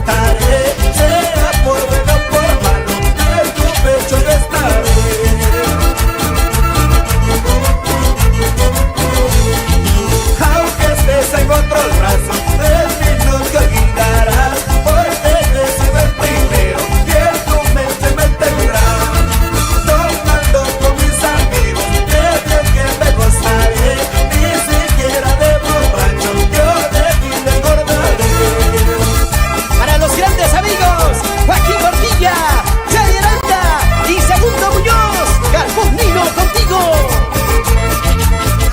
estaré, sea por bueno o por malo, en tu pecho yo estaré. Aunque estés en otros brazos, de mí no te olvidarás, porque he sido el primero y en tu mente me tendrás. Tomando con mis amigos, qué bien que me gozaré, ni siquiera de borracho yo de ti me acordaré. Para los grandes amigos, Joaquín Portilla, Charlie Aranda y Segundo Muñoz, Carlos Nino contigo.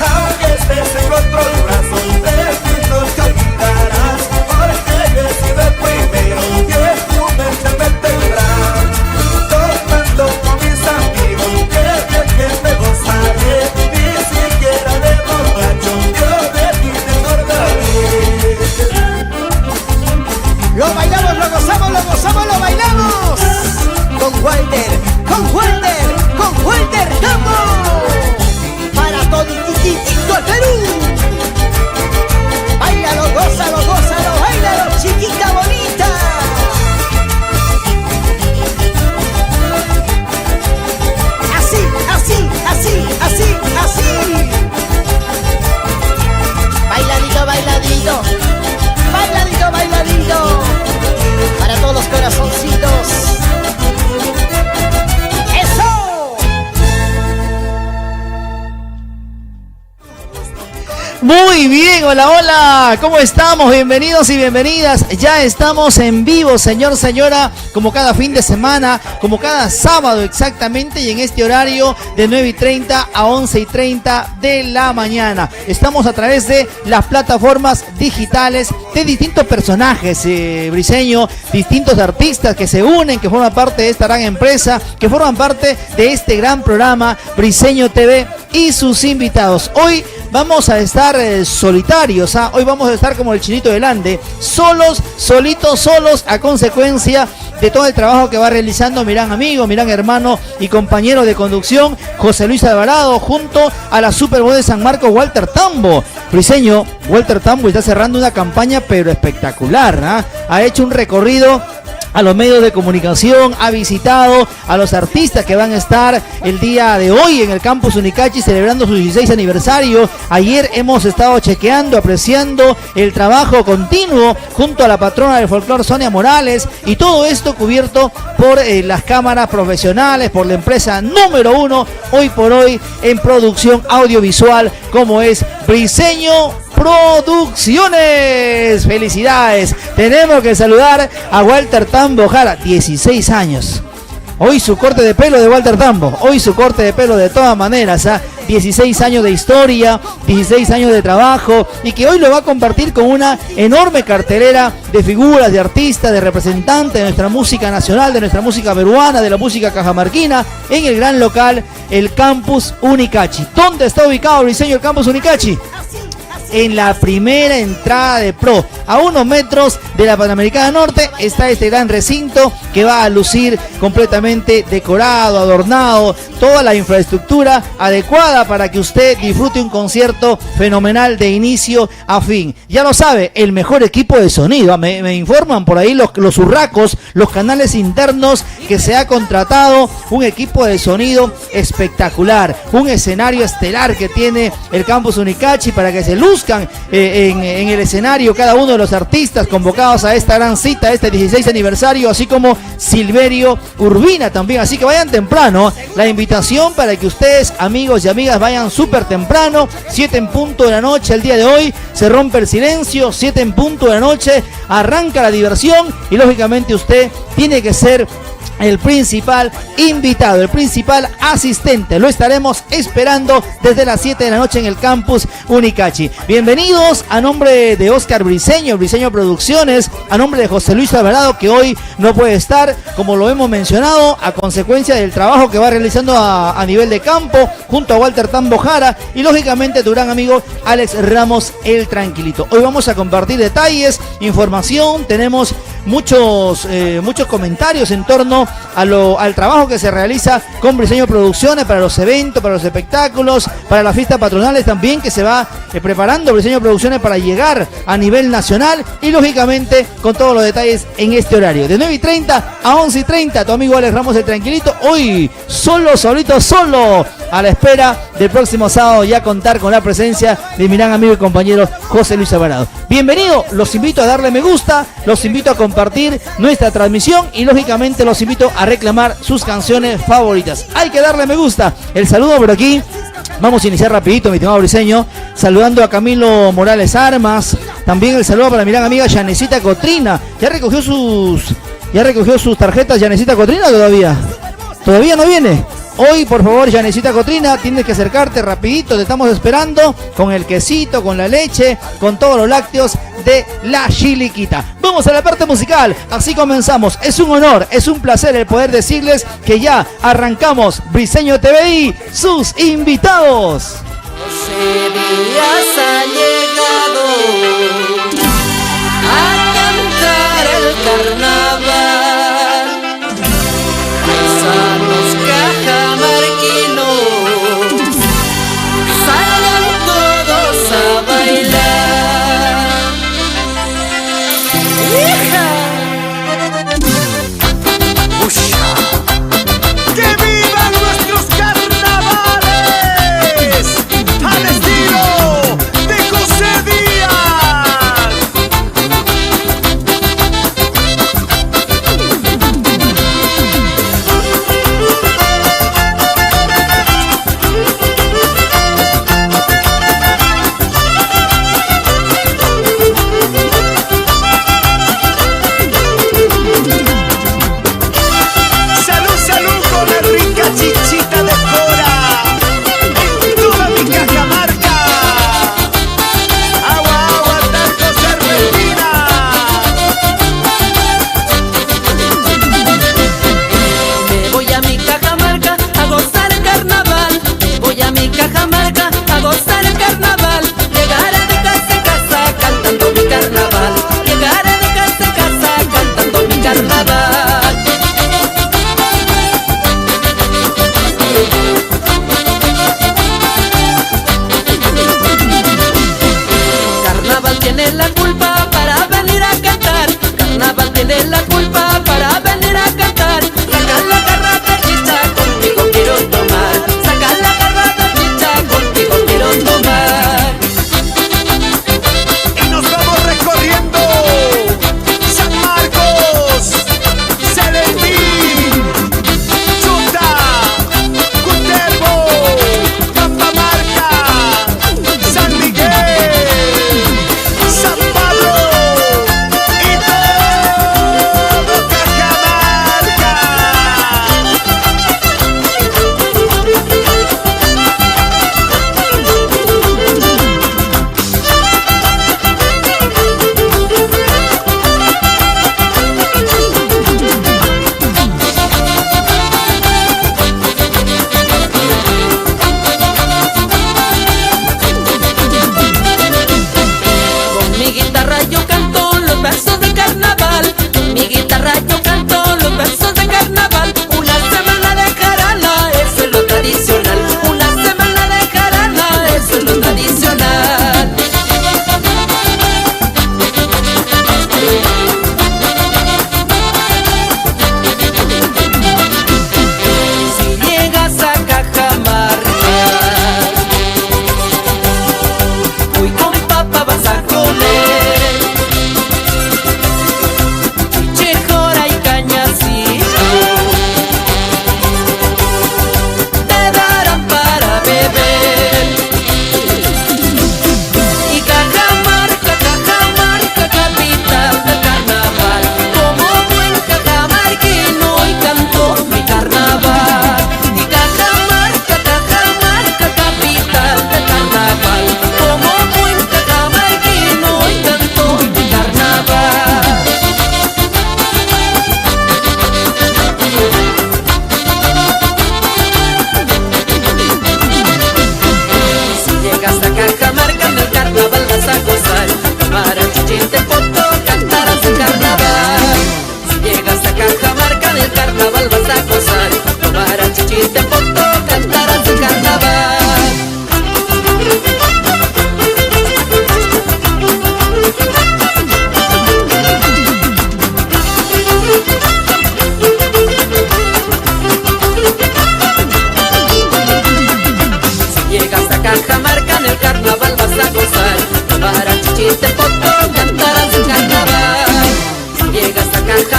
Aunque estés en otros brazos, de mí no te olvidarás, porque he sido el primero y en tu mente me tendrás. Tomando con mis amigos, qué bien que me gozaré, ni siquiera de borracho yo de ti me acordaré. Lo bailamos, lo gozamos, lo gozamos, lo bailamos. Con Walter, con Walter, con Walter Tambo. Para todo el Perú. Báilalo, gózalo, gózalo, báilalo, chiquita bonita. Así, así, así, así, así. Bailadito, bailadito, bailadito, bailadito. Para todos los corazoncitos. ¡Eso! Muy bien, hola, hola, ¿cómo estamos? Bienvenidos y bienvenidas. Ya estamos en vivo, señor, señora, como cada fin de semana, como cada sábado exactamente, y en este horario de 9:30 a 11:30 de la mañana. Estamos a través de las plataformas digitales de distintos personajes, Briseño, distintos artistas que se unen, que forman parte de esta gran empresa, que forman parte de este gran programa Briseño TV y sus invitados. Hoy vamos a estar solitarios, hoy vamos a estar como el Chinito del Ande, solos, solitos, solos, a consecuencia de todo el trabajo que va realizando mi gran amigo, mi gran hermano y compañero de conducción, José Luis Alvarado, junto a la Supervoz de San Marcos, Walter Tambo. Briseño, Walter Tambo está cerrando una campaña pero espectacular, ha hecho un recorrido a los medios de comunicación, ha visitado a los artistas que van a estar el día de hoy en el Campus Unicachi celebrando su 16 aniversario. Ayer hemos estado chequeando, apreciando el trabajo continuo junto a la patrona del folclore, Sonia Morales, y todo esto cubierto por las cámaras profesionales, por la empresa número 1 hoy por hoy en producción audiovisual, como es Briseño Producciones. Felicidades. Tenemos que saludar a Walter Tambo Jara, 16 años. Hoy su corte de pelo de Walter Tambo, hoy su corte de pelo de todas maneras, 16 años de historia, 16 años de trabajo, y que hoy lo va a compartir con una enorme cartelera de figuras, de artistas, de representantes de nuestra música nacional, de nuestra música peruana, de la música cajamarquina, en el gran local, el Campus Unicachi. ¿Dónde está ubicado, Briseño, el Campus Unicachi? En la primera entrada de Pro, a unos metros de la Panamericana Norte, está este gran recinto que va a lucir completamente decorado, adornado, toda la infraestructura adecuada para que usted disfrute un concierto fenomenal de inicio a fin. Ya lo sabe, el mejor equipo de sonido. Me informan por ahí los urracos, los canales internos, que se ha contratado un equipo de sonido espectacular, un escenario estelar que tiene el Campus Unicachi para que se luzca en el escenario cada uno de los artistas convocados a esta gran cita, este 16 aniversario, así como Silverio Urbina también. Así que vayan temprano, la invitación para que ustedes, amigos y amigas, vayan súper temprano, 7 en punto de la noche el día de hoy, se rompe el silencio, 7 en punto de la noche, arranca la diversión, y lógicamente usted tiene que ser el principal invitado, el principal asistente. Lo estaremos esperando desde las 7 de la noche en el Campus Unicachi. Bienvenidos a nombre de Oscar Briseño, Briseño Producciones, a nombre de José Luis Alvarado, que hoy no puede estar, como lo hemos mencionado, a consecuencia del trabajo que va realizando a nivel de campo, junto a Walter Tambo Jara, y lógicamente tu gran amigo Alex Ramos, el Tranquilito. Hoy vamos a compartir detalles, información, tenemos muchos comentarios en torno al trabajo que se realiza con Briseño Producciones para los eventos, para los espectáculos, para las fiestas patronales también, que se va preparando Briseño Producciones para llegar a nivel nacional, y lógicamente con todos los detalles en este horario de 9:30 a 11:30. Tu amigo Alex Ramos el Tranquilito, hoy solo a la espera del próximo sábado ya contar con la presencia de mi gran amigo y compañero José Luis Alvarado. Bienvenido, los invito a darle me gusta, los invito a compartir nuestra transmisión y lógicamente los invito a reclamar sus canciones favoritas. Hay que darle me gusta. El saludo por aquí. Vamos a iniciar rapidito, mi estimado Briseño, saludando a Camilo Morales Armas. También el saludo para mi gran amiga Yanecita Cotrina. ¿Ya recogió sus tarjetas Yanecita Cotrina todavía? ¿Todavía no viene? Hoy, por favor, Yanecita Cotrina, tienes que acercarte rapidito, te estamos esperando con el quesito, con la leche, con todos los lácteos de La Chiliquita. Vamos a la parte musical, así comenzamos. Es un honor, es un placer el poder decirles que ya arrancamos Briseño TV y sus invitados. José Díaz ha llegado a cantar el carnaval. Paisanos cajamarquinos, salgan todos a bailar. ¡Hija! ¡Que vivan nuestros carnavales! ¡Al estilo de José Díaz!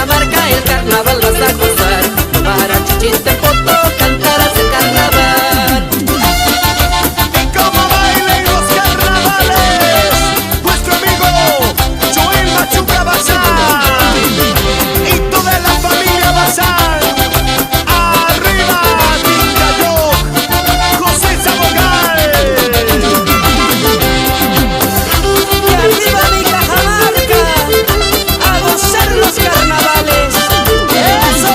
Cajamarca el carnaval vas a gozar. Para Chichimtepoto cantarás el carnaval. Y como bailen los carnavales, nuestro amigo Joel Machuca Bazán y toda la familia Bazán. Arriba, Tingayoc, José Zabogal. Y arriba mi Cajamarca, a gozar los carnavales. ¡Eso!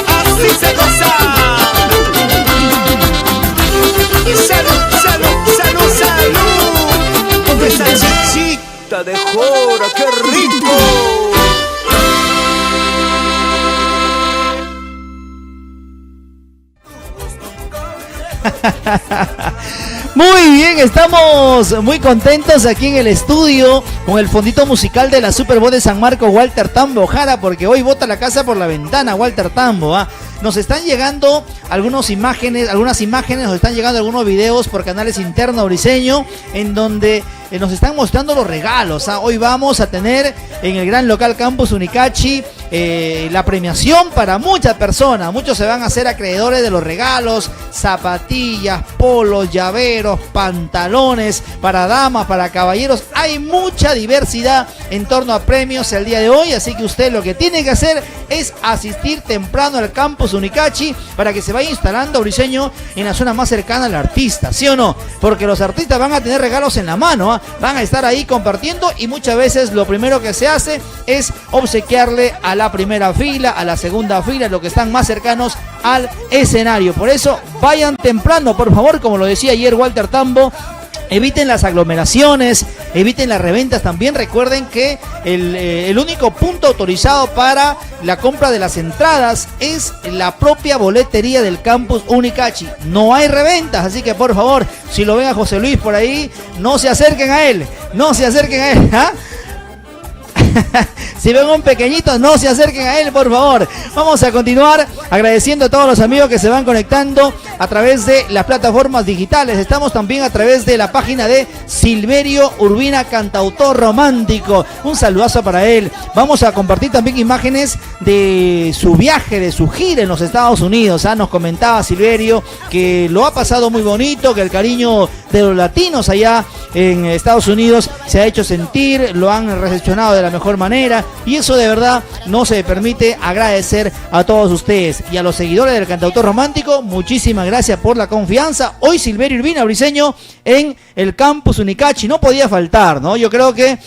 Así se goza. Salud, salud, salud, salud. Con esa chichita de jora, qué rico. Muy bien, estamos muy contentos aquí en el estudio con el fondito musical de la Super Bowl de San Marcos, Walter Tambo Jara, porque hoy bota la casa por la ventana, Walter Tambo, ¿ah? Nos están llegando algunas imágenes, nos están llegando algunos videos por canales internos briseño, en donde nos están mostrando los regalos, ¿ah? Hoy vamos a tener en el gran local Campus Unicachi la premiación para muchas personas. Muchos se van a hacer acreedores de los regalos, zapatillas, polos, llaveros, pantalones para damas, para caballeros. Hay mucha diversidad en torno a premios el día de hoy, así que usted lo que tiene que hacer es asistir temprano al Campus Unicachi para que se vaya instalando briseño en la zona más cercana al artista, ¿sí o no? Porque los artistas van a tener regalos en la mano, ¿eh? Van a estar ahí compartiendo y muchas veces lo primero que se hace es obsequiarle a la primera fila, a la segunda fila, los que están más cercanos al escenario. Por eso vayan temprano, por favor, como lo decía ayer Walter Tambo. Eviten las aglomeraciones, eviten las reventas también. Recuerden que el único punto autorizado para la compra de las entradas es la propia boletería del Campus Unicachi. No hay reventas, así que por favor, si lo ven a José Luis por ahí, no se acerquen a él, ¿ah? Si ven un pequeñito, no se acerquen a él, por favor. Vamos a continuar agradeciendo a todos los amigos que se van conectando a través de las plataformas digitales. Estamos también a través de la página de Silverio Urbina, cantautor romántico. Un saludazo para él. Vamos a compartir también imágenes de su viaje, de su gira en los Estados Unidos. Nos comentaba Silverio que lo ha pasado muy bonito, que el cariño de los latinos allá en Estados Unidos se ha hecho sentir, lo han recepcionado de la mejor manera, y eso de verdad no se permite agradecer a todos ustedes y a los seguidores del cantautor romántico. Muchísimas gracias por la confianza. Hoy Silverio Urbina briseño en el Campus Unicachi, no podía faltar, ¿no? Yo creo que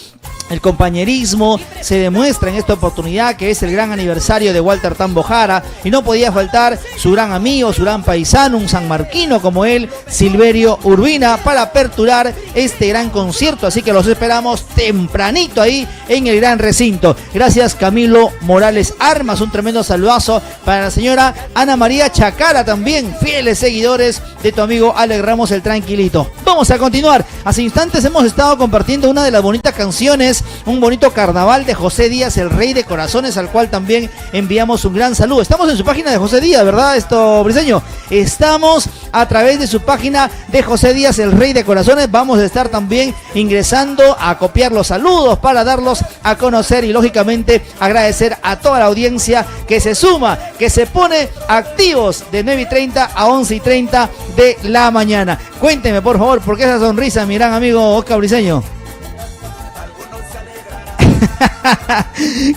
el compañerismo se demuestra en esta oportunidad, que es el gran aniversario de Walter Tambo Jara, y no podía faltar su gran amigo, su gran paisano, un sanmarquino como él, Silverio Urbina, para aperturar este gran concierto. Así que los esperamos tempranito ahí en el gran recinto. Gracias Camilo Morales Armas, un tremendo saludazo para la señora Ana María Chacara también, fieles seguidores de tu amigo Alex Ramos el Tranquilito. Vamos a continuar. Hace instantes hemos estado compartiendo una de las bonitas canciones, un bonito carnaval de José Díaz, el Rey de Corazones, al cual también enviamos un gran saludo. Estamos en su página de José Díaz, ¿verdad, briseño? Estamos a través de su página de José Díaz, el Rey de Corazones. Vamos a estar también ingresando a copiar los saludos para darlos a conocer y lógicamente agradecer a toda la audiencia que se suma, que se pone activos de 9:30 a 11:30 de la mañana. Cuénteme por favor, ¿por qué esa sonrisa, mi gran amigo Oscar Briseño?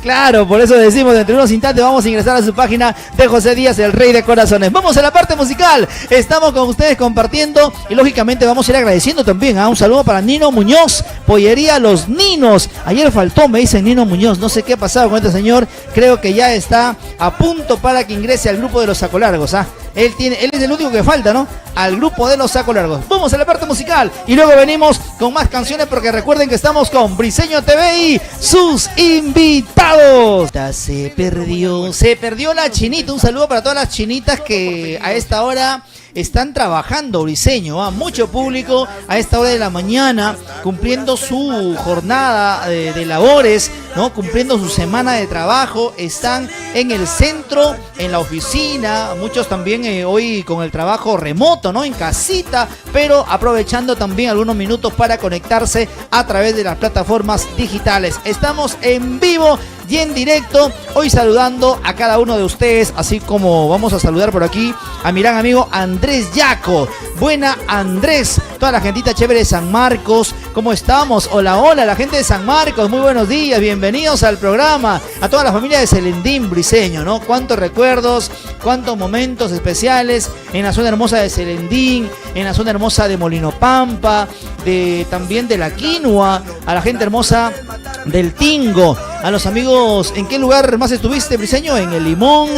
Claro, por eso decimos, dentro de unos instantes vamos a ingresar a su página de José Díaz, el Rey de Corazones. Vamos a la parte musical, estamos con ustedes compartiendo y lógicamente vamos a ir agradeciendo también. Un saludo para Nino Muñoz, Pollería Los Ninos. Ayer faltó, me dicen Nino Muñoz, no sé qué ha pasado con este señor, creo que ya está a punto para que ingrese al grupo de los sacolargos. Él es el único que falta, ¿no? Al grupo de los sacolargos. Vamos a la parte musical y luego venimos con más canciones, porque recuerden que estamos con Briseño TV y sus invitados. Se perdió la chinita. Un saludo para todas las chinitas que a esta hora están trabajando, briseño, mucho público a esta hora de la mañana cumpliendo su jornada de labores. ¿no? Cumpliendo su semana de trabajo, están en el centro, en la oficina, muchos también hoy con el trabajo remoto, ¿no? En casita, pero aprovechando también algunos minutos para conectarse a través de las plataformas digitales. Estamos en vivo y en directo, hoy saludando a cada uno de ustedes, así como vamos a saludar por aquí a mi gran amigo Andrés Yaco. Buena Andrés, toda la gentita chévere de San Marcos, ¿cómo estamos? Hola, hola, la gente de San Marcos, muy buenos días, bienvenidos al programa. A toda la familia de Celendín Briseño, ¿no? Cuántos recuerdos, cuántos momentos especiales en la zona hermosa de Celendín, en la zona hermosa de Molino Pampa, también de la Quinua, a la gente hermosa del Tingo, a los amigos. ¿En qué lugar más estuviste, Briseño? En el Limón,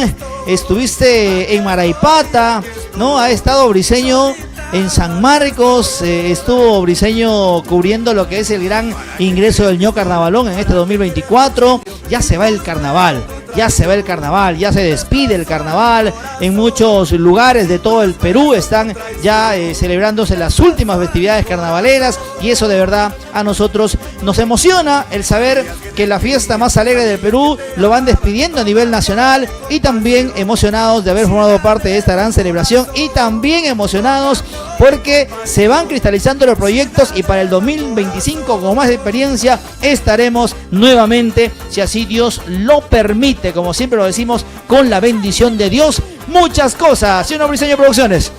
estuviste en Maraipata, ¿no? Ha estado Briseño en San Marcos, estuvo Briseño cubriendo lo que es el gran ingreso del ño Carnavalón en este 2024. Ya se va el carnaval, ya se va el carnaval, ya se despide el carnaval. En muchos lugares de todo el Perú están ya celebrándose las últimas festividades carnavaleras, y eso de verdad a nosotros nos emociona el saber que la fiesta más alegre del Perú lo van despidiendo a nivel nacional, y también emocionados de haber formado parte de esta gran celebración, y también emocionados porque se van cristalizando los proyectos, y para el 2025 con más experiencia estaremos nuevamente, si así Dios lo permite, como siempre lo decimos, con la bendición de Dios, muchas cosas. ¿Sí o no, Briseño Producciones?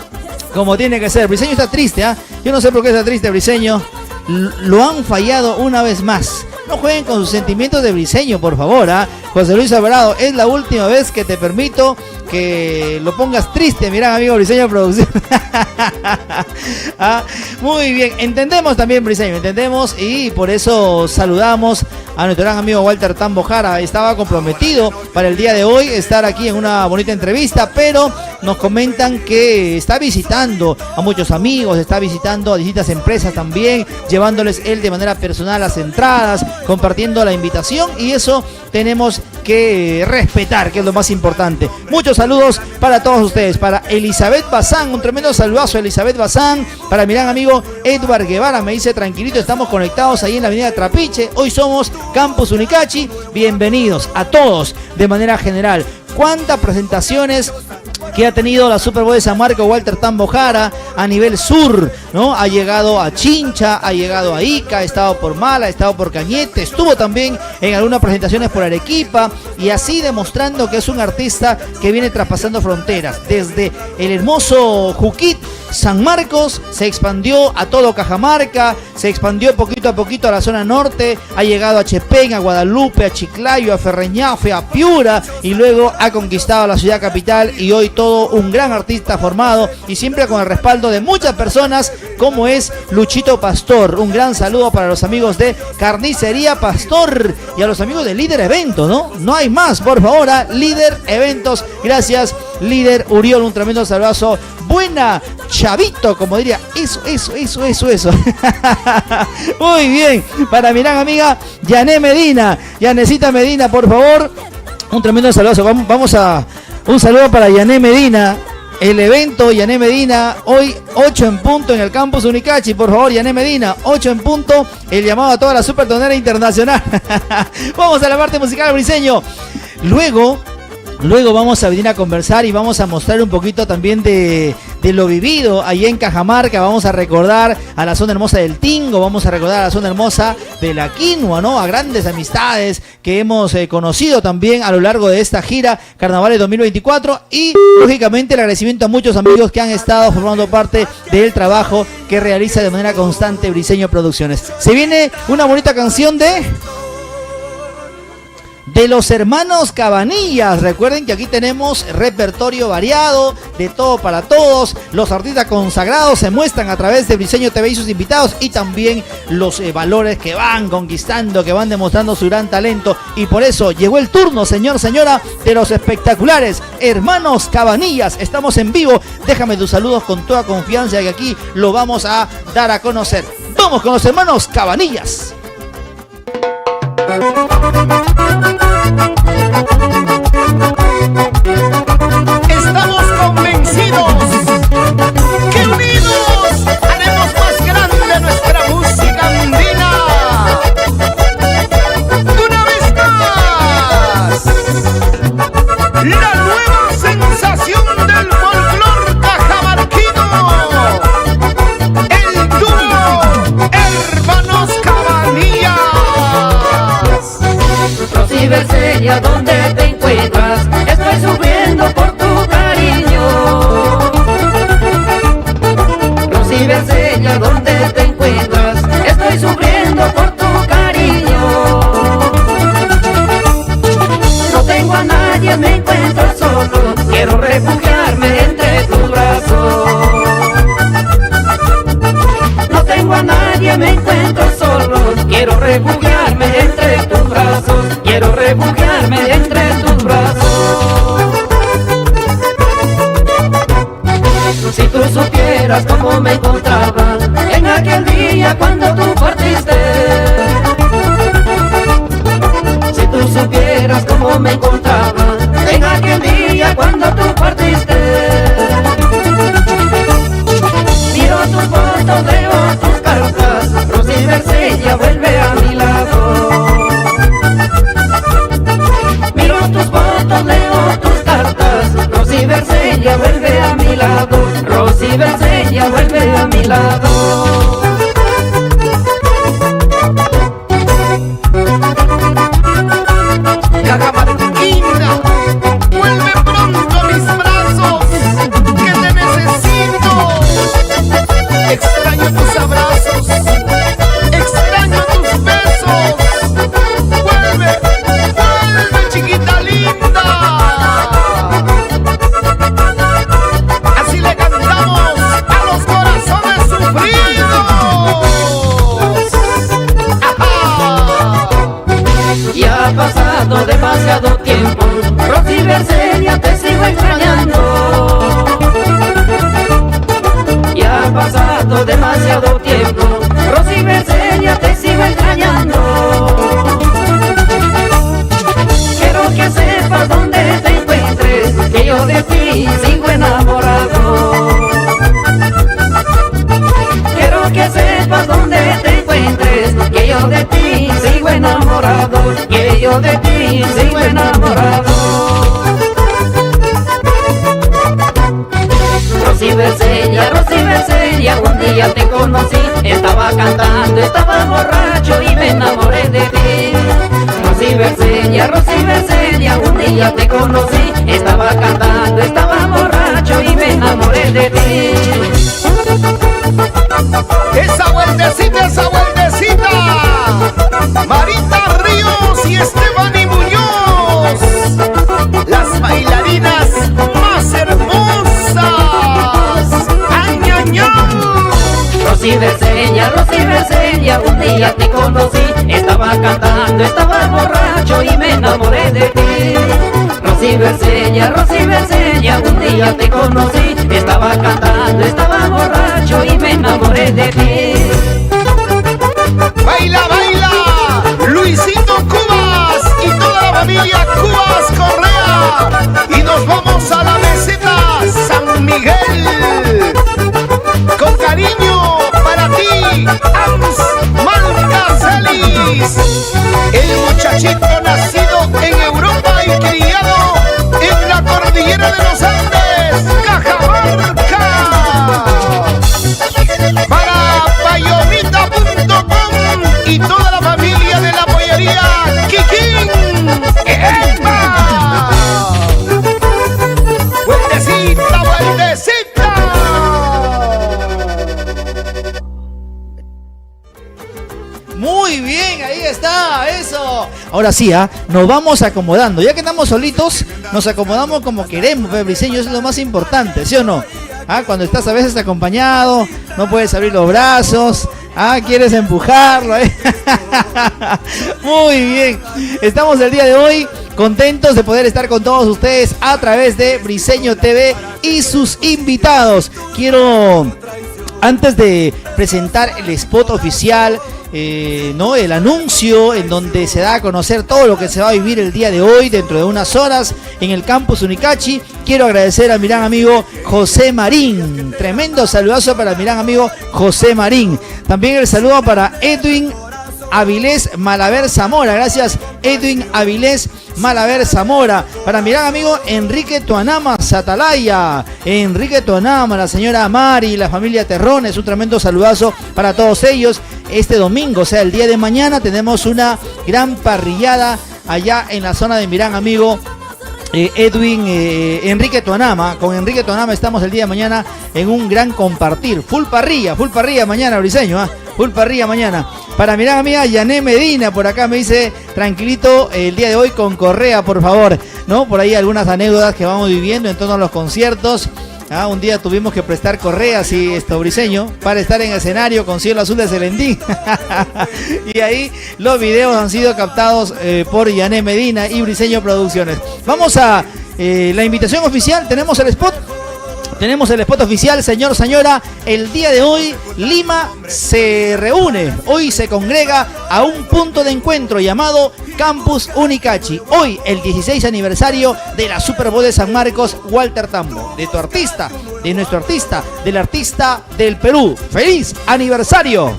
Como tiene que ser. Briseño está triste, ¿ah? Yo no sé por qué está triste, Briseño. Lo han fallado una vez más. No jueguen con sus sentimientos de Briseño, por favor, ¿ah? José Luis Alvarado, es la última vez que te permito que lo pongas triste, mirá, amigo Briseño Producción. ¿Ah? Muy bien, entendemos también, Briseño, entendemos, y por eso saludamos a nuestro gran amigo Walter Tambo Jara. Estaba comprometido para el día de hoy estar aquí en una bonita entrevista, pero nos comentan que está visitando a muchos amigos, está visitando a distintas empresas también, llevándoles él de manera personal las entradas, compartiendo la invitación, y eso tenemos que respetar, que es lo más importante. Muchos saludos para todos ustedes, para Elizabeth Bazán, un tremendo saludazo a Elizabeth Bazán, para mi gran amigo Edward Guevara, me dice tranquilito, estamos conectados ahí en la avenida Trapiche, hoy somos Campus Unicachi, bienvenidos a todos de manera general. ¿Cuántas presentaciones que ha tenido la Super Bowl de San Marcos, Walter Tambo Jara, a nivel sur, ¿no? Ha llegado a Chincha, ha llegado a Ica, ha estado por Mala, ha estado por Cañete, estuvo también en algunas presentaciones por Arequipa, y así demostrando que es un artista que viene traspasando fronteras. Desde el hermoso Juquit, San Marcos, se expandió a todo Cajamarca, se expandió poquito a poquito a la zona norte, ha llegado a Chepén, a Guadalupe, a Chiclayo, a Ferreñafe, a Piura, y luego ha conquistado la ciudad capital, y hoy todo un gran artista formado, y siempre con el respaldo de muchas personas, como es Luchito Pastor. Un gran saludo para los amigos de Carnicería Pastor y a los amigos de Líder Eventos, ¿no? No hay más, por favor, a Líder Eventos. Gracias, Líder Uriol, un tremendo saludazo. Buena, chavito, como diría. Eso. Muy bien, para mi gran amiga Yané Medina. Yanecita Medina, por favor, un tremendo saludazo. Vamos a un saludo para Yané Medina. El evento Yané Medina, hoy 8 en punto en el Campus Unicachi, por favor, Yané Medina, 8 en punto, el llamado a toda la super tonera internacional. Vamos a la parte musical, Briseño. Luego vamos a venir a conversar y vamos a mostrar un poquito también de lo vivido allá en Cajamarca. Vamos a recordar a la zona hermosa del Tingo, vamos a recordar a la zona hermosa de la Quinua, ¿no? A grandes amistades que hemos conocido también a lo largo de esta gira Carnavales 2024, y lógicamente el agradecimiento a muchos amigos que han estado formando parte del trabajo que realiza de manera constante Briseño Producciones. Se viene una bonita canción de los hermanos Cabanillas. Recuerden que aquí tenemos repertorio variado, de todo para todos. Los artistas consagrados se muestran a través de Briseño TV y sus invitados, y también los valores que van conquistando, que van demostrando su gran talento. Y por eso llegó el turno, señor, señora, de los espectaculares hermanos Cabanillas. Estamos en vivo. Déjame tus saludos con toda confianza, que aquí lo vamos a dar a conocer. Vamos con los hermanos Cabanillas. Estamos convencidos que unidos haremos más grande nuestra música andina. De una vez quiero refugiarme entre tus brazos, quiero refugiarme entre tus brazos. Si tú supieras cómo me encontraba en aquel día cuando tú partiste, si tú supieras cómo me encontraba en aquel día cuando tú partiste. Miro tus fotos, leo tus cartas, Rosy Bercella vuelve a mi lado. Miro tus fotos, leo tus cartas, Rosy Bercella vuelve a mi lado. Rosy Bercella vuelve a mi lado. Caja Marquina, vuelve pronto a mis brazos, que te necesito. Extraño tus abrazos, extraño tus besos. Vuelve, vuelve, chiquita linda. Así le cantamos a los corazones sufridos. ¡Ajá! Ya ha pasado demasiado tiempo, Rosy Bercella, te sigo extrañando. Ya ha pasado demasiado tiempo, Rosy Bercella, te sigo extrañando. Quiero que sepas dónde te encuentres, que yo de ti sigo enamorado. Quiero que sepas dónde te encuentres, que yo de ti sigo enamorado, que yo de ti sigo enamorado. Rosy Bercella, un día te conocí, estaba cantando, estaba borracho y me enamoré de ti. Rosy Bercella, un día te conocí, estaba cantando, estaba borracho y me enamoré de ti. Esa vueltecita, Marita Ríos y Estefany Muñoz, las bailarinas más hermosas. ¡Añañán! Rosy Bercella, un día te conocí, estaba cantando, estaba borracho y me enamoré de ti. Rosy Bercella, un día te conocí, estaba cantando, estaba borracho y me enamoré de ti. Baila, baila, Luisito Cubas y toda la familia Cubas Correa. Y nos vamos a la meseta San Miguel. Con cariño para ti, Ams Malcacelis. El muchachito nacido en Europa y criado en la cordillera de los Andes, Cajamarca. Para payonita.com y toda la familia de la pollería Kikín. ¡Epa! Vueltecita, vueltecita. Muy bien, ahí está, eso. Ahora sí, nos vamos acomodando. Ya que estamos solitos, nos acomodamos como queremos, Briseño, eso es lo más importante, ¿sí o no? Cuando estás a veces acompañado, no puedes abrir los brazos, quieres empujarlo, Muy bien, estamos el día de hoy contentos de poder estar con todos ustedes a través de Briseño TV y sus invitados. Quiero, antes de presentar el spot oficial, el anuncio en donde se da a conocer todo lo que se va a vivir el día de hoy, dentro de unas horas, en el campus Unicachi, quiero agradecer a mi gran amigo José Marín. Tremendo saludazo para mi gran amigo José Marín. También el saludo para Edwin Avilés Malaver Zamora. Gracias, Edwin Avilés Malaver Zamora. Para mi gran amigo Enrique Tuanama Satalaya. Enrique Tuanama, la señora Mari, la familia Terrones. Un tremendo saludazo para todos ellos. Este domingo, o sea, el día de mañana, tenemos una gran parrillada allá en la zona de mi gran amigo Enrique Tuanama. Con Enrique Tuanama estamos el día de mañana en un gran compartir. Full parrilla mañana, Briseño, full parrilla mañana. Para mi gran amiga Yané Medina, por acá me dice, tranquilito el día de hoy con Correa, por favor, ¿no? Por ahí algunas anécdotas que vamos viviendo en torno a los conciertos. Un día tuvimos que prestar correas y Briseño para estar en escenario con Cielo Azul de Selendín. Y ahí los videos han sido captados por Yané Medina y Briseño Producciones. Vamos a la invitación oficial. Tenemos el spot. Tenemos el spot oficial, señor, señora. El día de hoy, Lima se reúne. Hoy se congrega a un punto de encuentro llamado Campus Unicachi. Hoy, el 16 aniversario de la Super Bowl de San Marcos, Walter Tambo. De tu artista, de nuestro artista, del artista del Perú. ¡Feliz aniversario!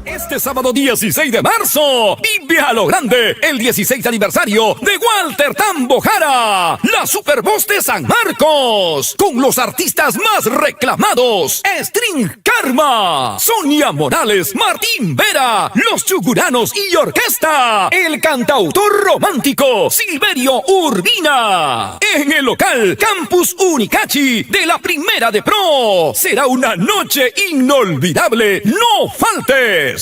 Este sábado 16 de marzo, vive a lo grande el 16 aniversario de Walter Tambo Jara, la Super Voz de San Marcos, con los artistas más reclamados: String Karma, Sonia Morales, Martín Vera, Los Chuguranos y Orquesta, el cantautor romántico Silverio Urbina. En el local Campus Unicachi de la Primera de Pro, será una noche inolvidable, no faltes.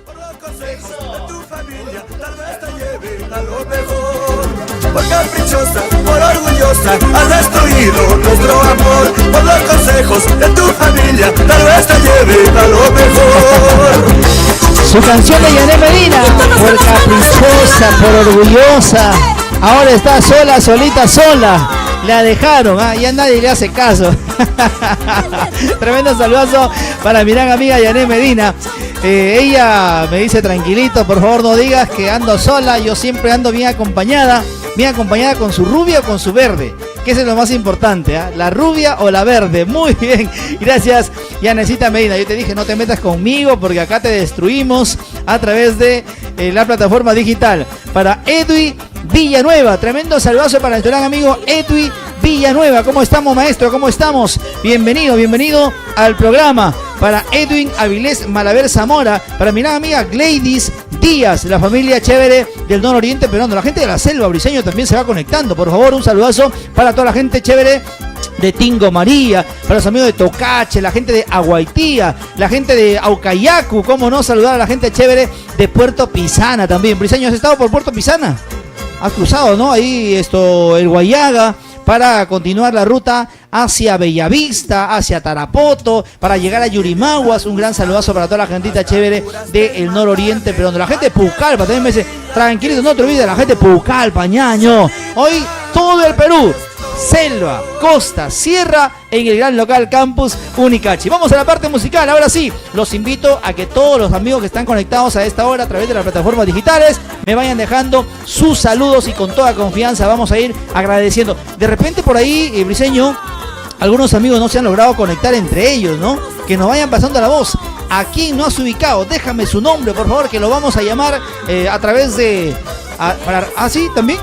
Por los consejos de tu familia, tal vez te lleven a lo mejor. Por caprichosa, por orgullosa, has destruido nuestro amor. Por los consejos de tu familia, tal vez te lleven a lo mejor. Su canción de Yané Medina, por caprichosa, por orgullosa. Ahora está sola, solita, sola. La dejaron, ya nadie le hace caso. Tremendo saludazo para mi gran amiga Yané Medina. Ella me dice: tranquilito, por favor no digas que ando sola. Yo siempre ando bien acompañada con su rubia o con su verde, que eso es lo más importante, la rubia o la verde. Muy bien, gracias Yanecita Medina. Yo te dije, no te metas conmigo porque acá te destruimos a través de la plataforma digital. Para Edwin Villanueva, tremendo saludazo para nuestro gran amigo Edwin Villanueva. ¿Cómo estamos, maestro? ¿Cómo estamos? Bienvenido al programa. Para Edwin Avilés Malaver Zamora, para mi gran amiga Gladys Díaz, la familia chévere del nororiente peruano. La gente de la selva, Briseño, también se va conectando. Por favor, un saludazo para toda la gente chévere de Tingo María, para los amigos de Tocache, la gente de Aguaitía, la gente de Aucayacu. Cómo no saludar a la gente chévere de Puerto Pisana también. Briseño, ¿has estado por Puerto Pisana? Has cruzado, ¿no? Ahí el Guayaga, para continuar la ruta hacia Bellavista, hacia Tarapoto, para llegar a Yurimaguas. Un gran saludazo para toda la gentita chévere del nororiente peruano. La gente de Pucallpa también me dice: tranquilito, no te olvides de la gente de Pucallpa, ñaño. Hoy todo el Perú, selva, costa, sierra, en el gran local Campus Unicachi. Vamos a la parte musical. Ahora sí, los invito a que todos los amigos que están conectados a esta hora a través de las plataformas digitales me vayan dejando sus saludos, y con toda confianza vamos a ir agradeciendo. De repente por ahí, Briseño, algunos amigos no se han logrado conectar entre ellos, ¿no? Que nos vayan pasando la voz. ¿A quién no has ubicado? Déjame su nombre, por favor, que lo vamos a llamar a través de... sí, también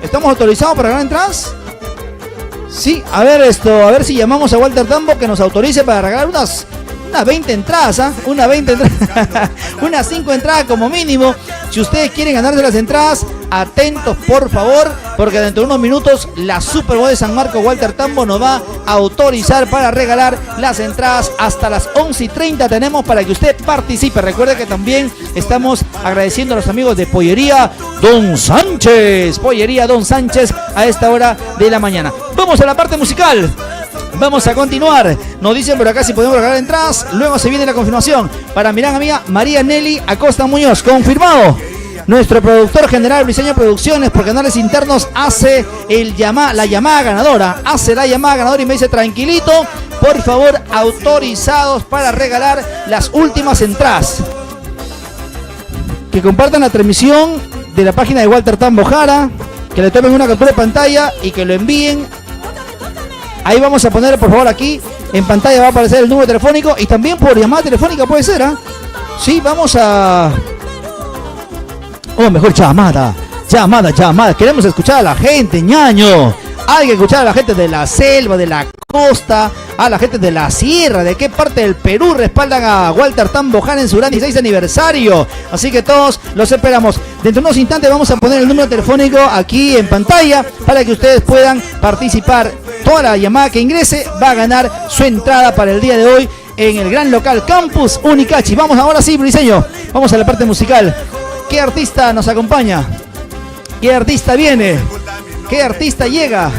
¿estamos autorizados para ganar entradas? Sí, a ver si llamamos a Walter Tambo que nos autorice para regalar unas 20 entradas, unas 20 entradas, unas 5 entradas como mínimo. Si ustedes quieren ganarse las entradas, atentos por favor, porque dentro de unos minutos la Super Bowl de San Marcos, Walter Tambo nos va a autorizar para regalar las entradas. Hasta las 11:30 tenemos para que usted participe. Recuerde que también estamos agradeciendo a los amigos de Pollería Don Sánchez, a esta hora de la mañana. Vamos a la parte musical. Vamos a continuar. Nos dicen por acá si podemos regalar entradas. Luego se viene la confirmación para mi gran amiga María Nelly Acosta Muñoz. Confirmado. Nuestro productor general, Briseño Producciones, por canales internos, hace la llamada ganadora. Y me dice: tranquilito, por favor, autorizados para regalar las últimas entradas. Que compartan la transmisión de la página de Walter Tambo Jara, que le tomen una captura de pantalla y que lo envíen. Ahí vamos a poner, por favor, aquí en pantalla va a aparecer el número telefónico, y también por llamada telefónica puede ser, Sí, vamos a... mejor llamada. Queremos escuchar a la gente, ñaño. Hay que escuchar a la gente de la selva, de la costa, a la gente de la sierra, de qué parte del Perú respaldan a Walter Tambo Jara en su gran 16 aniversario. Así que todos los esperamos. Dentro de unos instantes vamos a poner el número telefónico aquí en pantalla para que ustedes puedan participar. Toda la llamada que ingrese va a ganar su entrada para el día de hoy en el gran local Campus Unicachi. Vamos ahora sí, Briseño. Vamos a la parte musical. ¿Qué artista nos acompaña? ¿Qué artista viene? ¿Qué artista llega?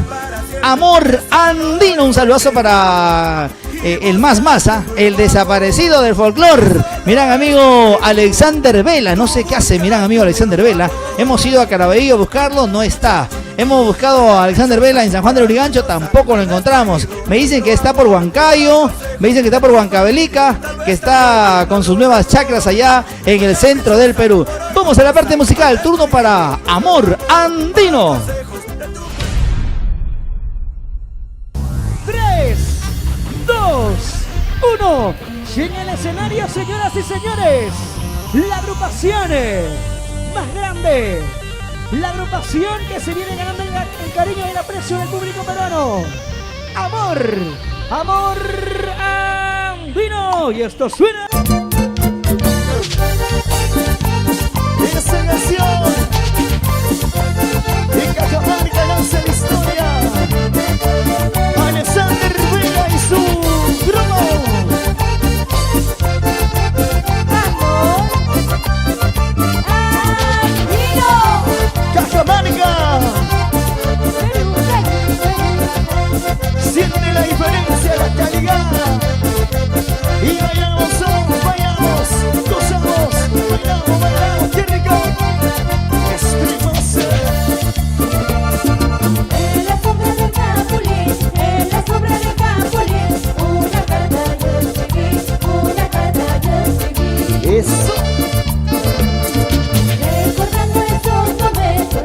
Amor Andino. Un saludazo para el más masa, el desaparecido del folclore. Miran, amigo Alexander Vela, no sé qué hace, miran, amigo Alexander Vela. Hemos ido a Caraballo a buscarlo, no está. Hemos buscado a Alexander Vela en San Juan del Urigancho, tampoco lo encontramos. Me dicen que está por Huancayo, me dicen que está por Huancavelica, que está con sus nuevas chacras allá en el centro del Perú. Vamos a la parte musical, turno para Amor Andino. 3, 2, 1. Y en el escenario, señoras y señores, la agrupación más grande, la agrupación que se viene ganando el cariño y el aprecio del público peruano. Amor Andino. Y esto suena. Esa nación y Cajamarca nace la historia. Alexander Vela y su grupo. Cajamarca. Siente la diferencia, la calidad. Y bailamos, bailamos, gozamos, bailamos, bailamos, qué rico. Exprimosa. En la sombra del Capulín, en la sombra del Capulín, una carta yo escribí, una carta yo escribí. Eso. Recordando esos momentos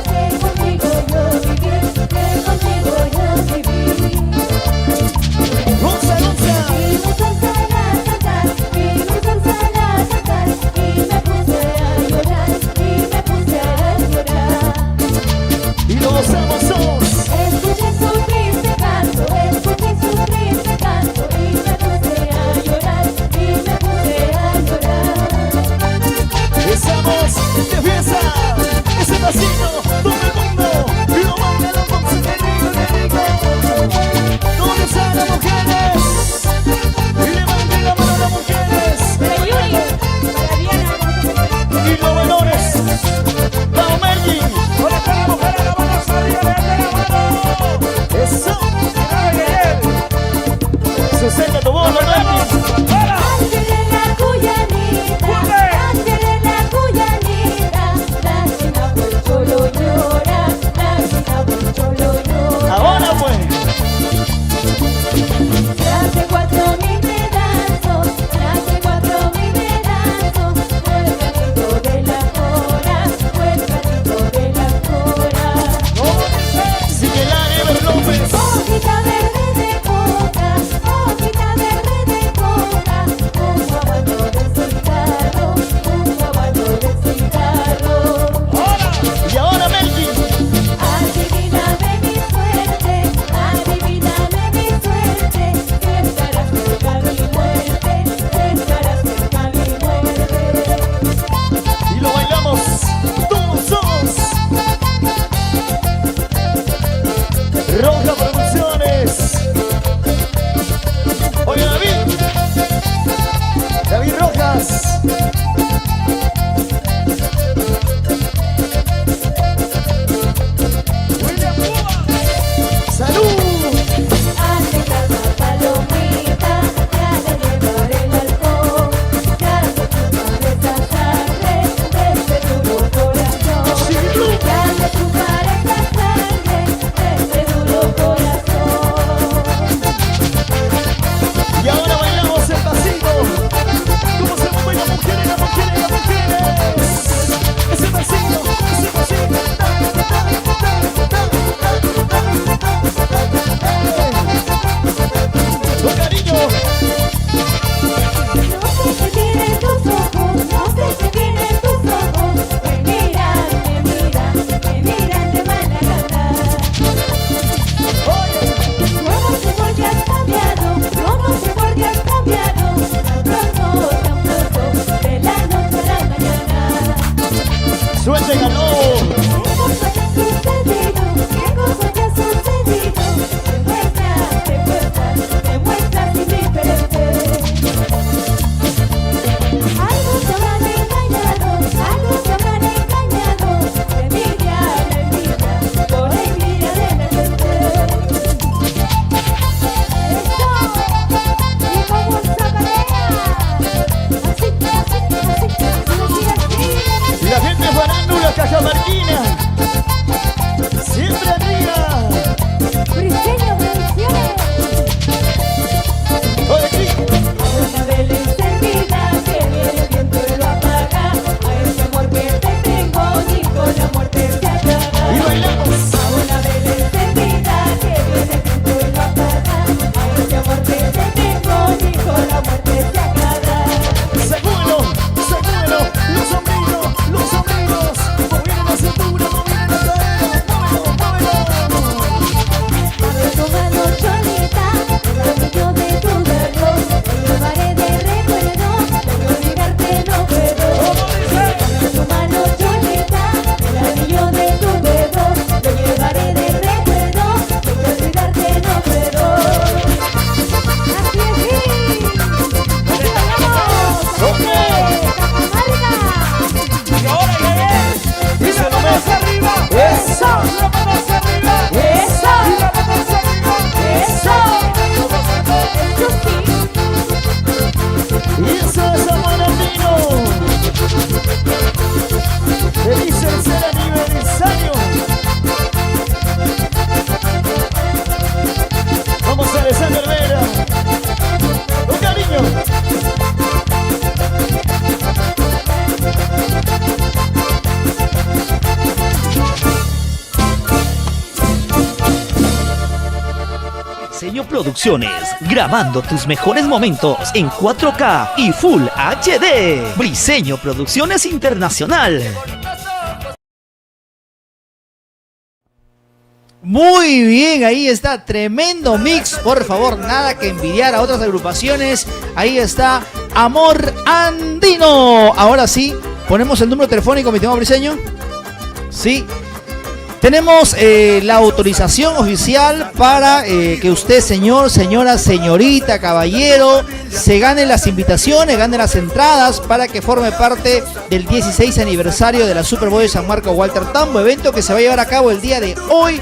que contigo yo viví, que contigo yo viví. Goza, goza. Vimos al salar cantar, vimos al salar cantar, y me puse a llorar, y me puse a llorar. Y lo gozamos todos. Escuché su triste canto, y me puse a llorar, y me puse a llorar. Esa voz de fiesta, ese pasito, todo el mundo lo baila, lo goza, qué rico, qué rico. ¿Dónde están las mujeres? Levanten la mano las mujeres. Para Yuri, para Diana, Y los menores. Vamos, Melvin. ¿Dónde están las mujeres? La mano arriba, levanten la mano. Eso. Susana, tu voz, Melvin. Ángel en la cuyanita, ángel en la cuyanita, la china por el cholo llora, la china por el cholo llora. Ahora pues. Traje 4.000 pedazos, traje 4.000 pedazos, fue el gatito de la cora, fue el gatito de la cora. Sigue la Ever López. Hojita verde de coca, hojita verde de coca. Briseño Producciones, grabando tus mejores momentos en 4K y Full HD. Briseño Producciones Internacional. Muy bien, ahí está, tremendo mix, por favor, nada que envidiar a otras agrupaciones. Ahí está, Amor Andino. Ahora sí, ponemos el número telefónico, mi estimado Briseño. Sí. Tenemos la autorización oficial para que usted, señor, señora, señorita, caballero, se gane las invitaciones, gane las entradas para que forme parte del 16 aniversario de la Super Bowl de San Marcos Walter Tambo, evento que se va a llevar a cabo el día de hoy,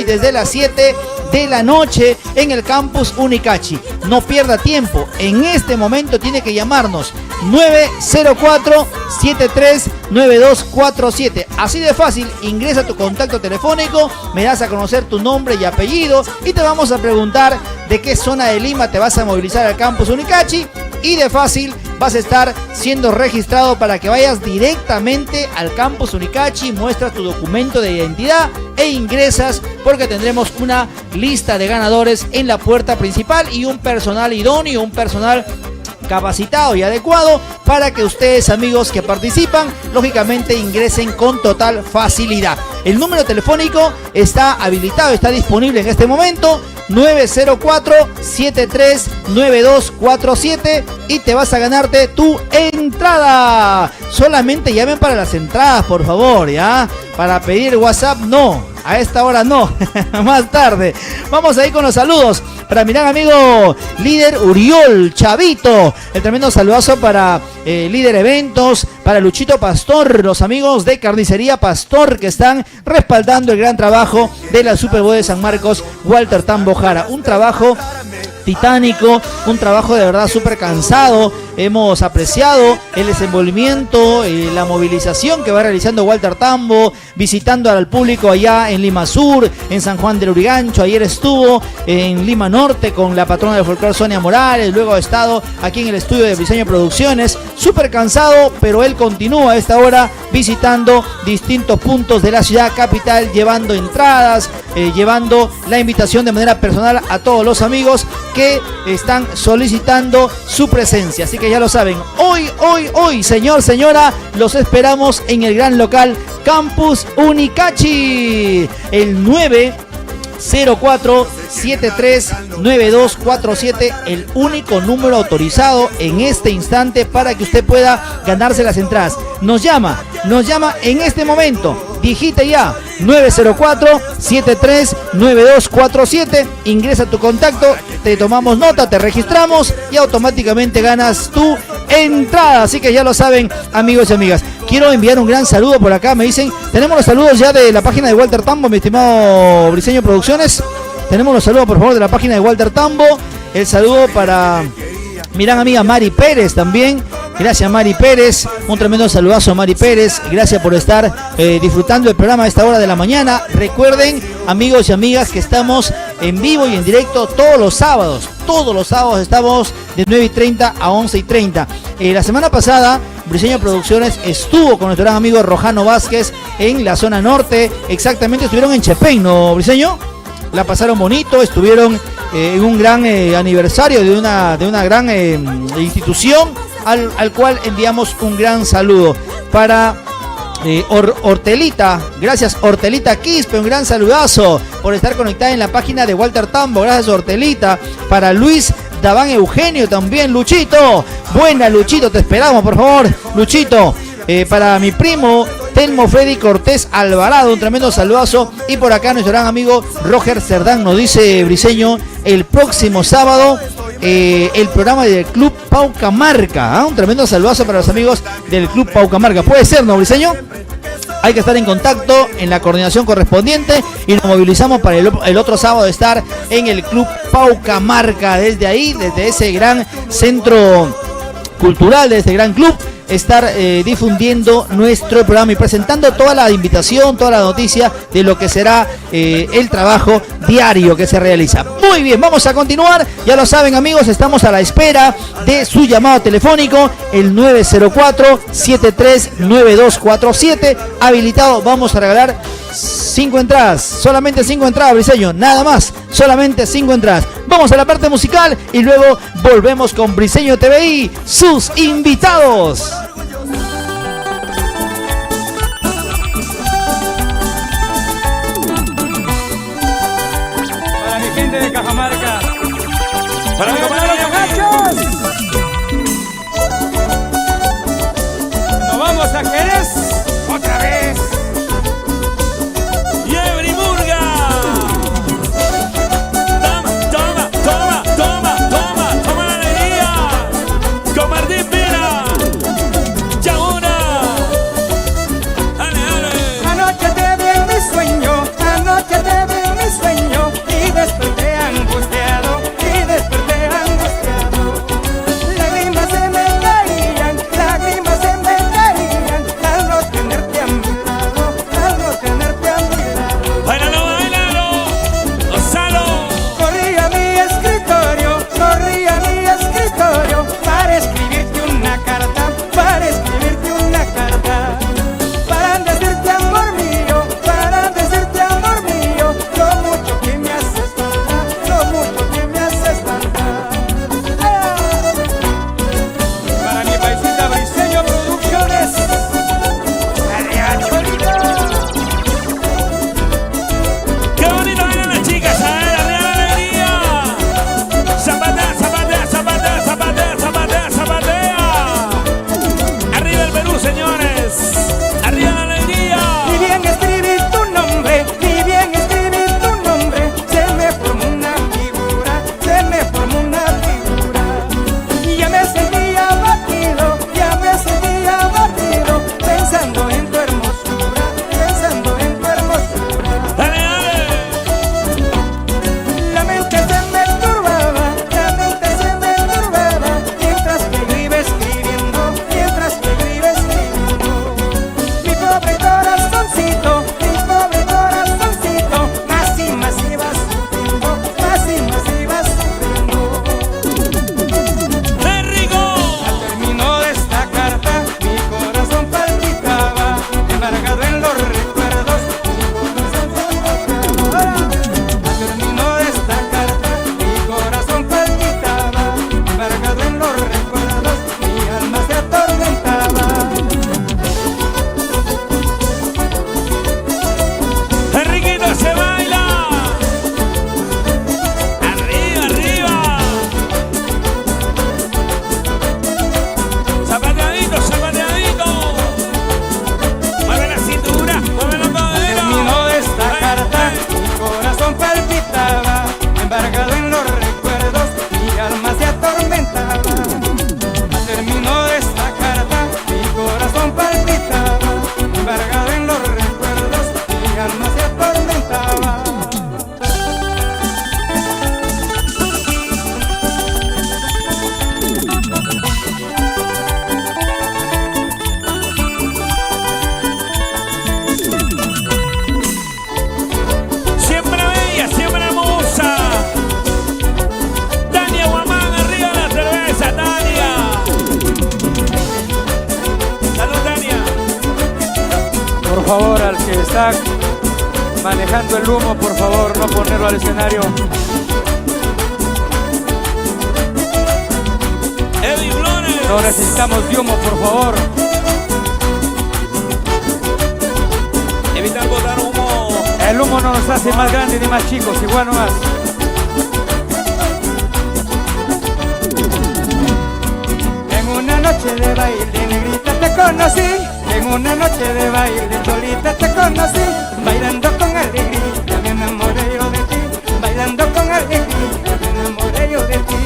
desde las 7 de la noche en el campus Unicachi. No pierda tiempo, en este momento tiene que llamarnos 904-739247. Así de fácil, ingresa tu contacto telefónico, me das a conocer tu nombre y apellido y te vamos a preguntar de qué zona de Lima te vas a movilizar al campus Unicachi, y de fácil vas a estar siendo registrado para que vayas directamente al campus Unicachi, muestras tu documento de identidad e ingresas, porque tendremos una lista de ganadores en la puerta principal y un personal idóneo, un personal capacitado y adecuado para que ustedes, amigos que participan, lógicamente ingresen con total facilidad. El número telefónico está habilitado, está disponible en este momento, 904-739247, y te vas a ganarte tu entrada. Solamente llamen para las entradas, por favor, ¿ya? Para pedir WhatsApp, no. A esta hora no, más tarde. Vamos a ir con los saludos. Para mi gran amigo líder Uriol Chavito, el tremendo saludazo para líder eventos, para Luchito Pastor, los amigos de Carnicería Pastor que están respaldando el gran trabajo de la Super Bowl de San Marcos Walter Tambo Jara. Un trabajo titánico, un trabajo de verdad súper cansado. Hemos apreciado el desenvolvimiento, la movilización que va realizando Walter Tambo, visitando al público allá en Lima Sur, en San Juan del Urigancho. Ayer estuvo en Lima Norte con la patrona del folclore Sonia Morales, luego ha estado aquí en el estudio de Briseño Producciones. Súper cansado, pero él continúa a esta hora visitando distintos puntos de la ciudad capital, llevando entradas, llevando la invitación de manera personal a todos los amigos que están solicitando su presencia. Así que ya lo saben, hoy, señor, señora, los esperamos en el gran local Campus Unicachi, el 904-739247, el único número autorizado en este instante para que usted pueda ganarse las entradas. Nos llama en este momento, digite ya, 904-739247, ingresa tu contacto, te tomamos nota, te registramos y automáticamente ganas tu entrada. Así que ya lo saben, amigos y amigas. Quiero enviar un gran saludo por acá, me dicen, tenemos los saludos ya de la página de Walter Tambo, mi estimado Briseño Producciones. Tenemos los saludos, por favor, de la página de Walter Tambo. El saludo para mi gran amiga Mari Pérez también. Gracias, Mari Pérez. Un tremendo saludazo a Mari Pérez. Gracias por estar disfrutando el programa a esta hora de la mañana. Recuerden, amigos y amigas, que estamos en vivo y en directo todos los sábados. Todos los sábados estamos de 9:30 a 11:30. La semana pasada, Briseño Producciones estuvo con nuestro gran amigo Rojano Vázquez en la zona norte. Exactamente, estuvieron en Chepén, ¿no, Briseño? La pasaron bonito, estuvieron en un gran aniversario de una gran institución al cual enviamos un gran saludo. Para Hortelita, gracias Hortelita Quispe, un gran saludazo por estar conectada en la página de Walter Tambo, gracias Hortelita. Para Luis Daván Eugenio también, Luchito, buena Luchito, te esperamos por favor, Luchito. Para mi primo Telmo Freddy Cortés Alvarado, un tremendo saludazo. Y por acá nuestro gran amigo Roger Cerdán nos dice, Briseño, el próximo sábado el programa del Club Paucamarca, un tremendo saludazo para los amigos del Club Paucamarca. Puede ser, ¿no, Briseño? Hay que estar en contacto en la coordinación correspondiente y nos movilizamos para el otro sábado estar en el Club Paucamarca. Desde ahí, desde ese gran centro cultural, de este gran club, estar difundiendo nuestro programa y presentando toda la invitación, toda la noticia de lo que será el trabajo diario que se realiza. Muy bien, vamos a continuar. Ya lo saben, amigos, estamos a la espera de su llamado telefónico, el 904-739247, habilitado. Vamos a regalar 5 entradas, solamente 5 entradas, Briseño, nada más, solamente 5 entradas. Vamos a la parte musical y luego volvemos con Briseño TVI, sus invitados. Para mi gente de Cajamarca, para mi compadre nos vamos a Jerez otra vez. Yebri Murga. Toma, toma, toma, toma, toma, toma la alegría. Con Martín Pina. Chauna. Dale, dale. Anoche te vi en mi sueño, anoche te vi en mi sueño y desperté angustiado, y desperté angustiado. Lágrimas se me caían, lágrimas se me caían al no tenerte a mi lado, al no tenerte a mi lado. Bailalo, bailalo. Gonzalo. Corrí a mi escritorio, corrí a mi escritorio para escribirte una carta, para escribirte una carta. Para decirte amor mío, para decirte amor mío, lo mucho que me haces falta, lo mucho que me haces falta. Para mi paisita Briseño Producciones. Qué bonito bailan las chicas, a ver, arriba la alegría. Zapatea, zapatea, zapatea, zapatea, zapatea, zapatea. Arriba el Perú, señores. Arriba la alegría. Ni bien escribí tu nombre, ni bien escribí tu nombre, se me formó una figura, se me formó una figura. Y ya me sentía abatido, ya me sentía abatido, pensando en tu hermosura, pensando en tu hermosura. Dale, dale. La mente se me turbaba, la mente se me turbaba, mientras que yo iba escribiendo, mientras que yo iba escribiendo. Mi pobre corazoncito, más y más iba sufriendo, más y más iba sufriendo. ¡Qué rico! Al término de esta carta, mi corazón palpitaba, embargado en los recuerdos, mi corazón palpitaba. Al término de esta carta, mi corazón palpitaba, embargado en los recuerdos, mi alma se atormentaba. Enriquito se baila. Arriba, arriba. Zapateadito, zapateadito. Mueve la cintura, mueve la cadera. Terminó esta carta, mi corazón palpitaba, embargado en los recuerdos, mi alma se atormentaba. Terminó esta carta, mi corazón palpitaba, embargado en los recuerdos, mi alma se atormentaba. Siempre bella, siempre hermosa. Tania Guamán, arriba la cerveza, Tania. Salud, Tania. Por favor, al que está manejando el humo, por favor, no ponerlo al escenario. Eddie Flores. No necesitamos de humo, por favor. Evitar botar humo. El humo no nos hace más grandes ni más chicos, igual nomás. En una noche de baile, negrita, te conocí. En una noche de baile, cholita, te conocí. Bailando con alegría, me enamoré yo de ti. Bailando con alegría, me enamoré yo de ti.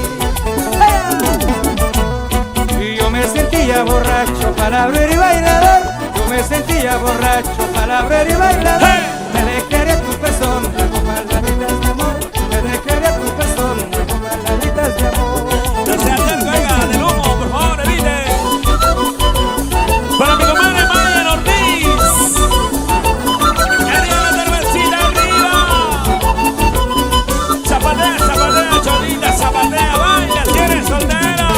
Y yo me sentía borracho, palabrero y bailador. Yo me sentía borracho, palabrero y bailador. Me dejaré tu persona con paladitas de amor. Me dejaré tu persona con paladitas de amor. No se acerque, oiga, del humo, por favor, evite. Para mi comadre Marian Ortiz. Arriba la cervecita, arriba. Zapatea, zapatea, cholita, zapatea, baila, si eres soltera.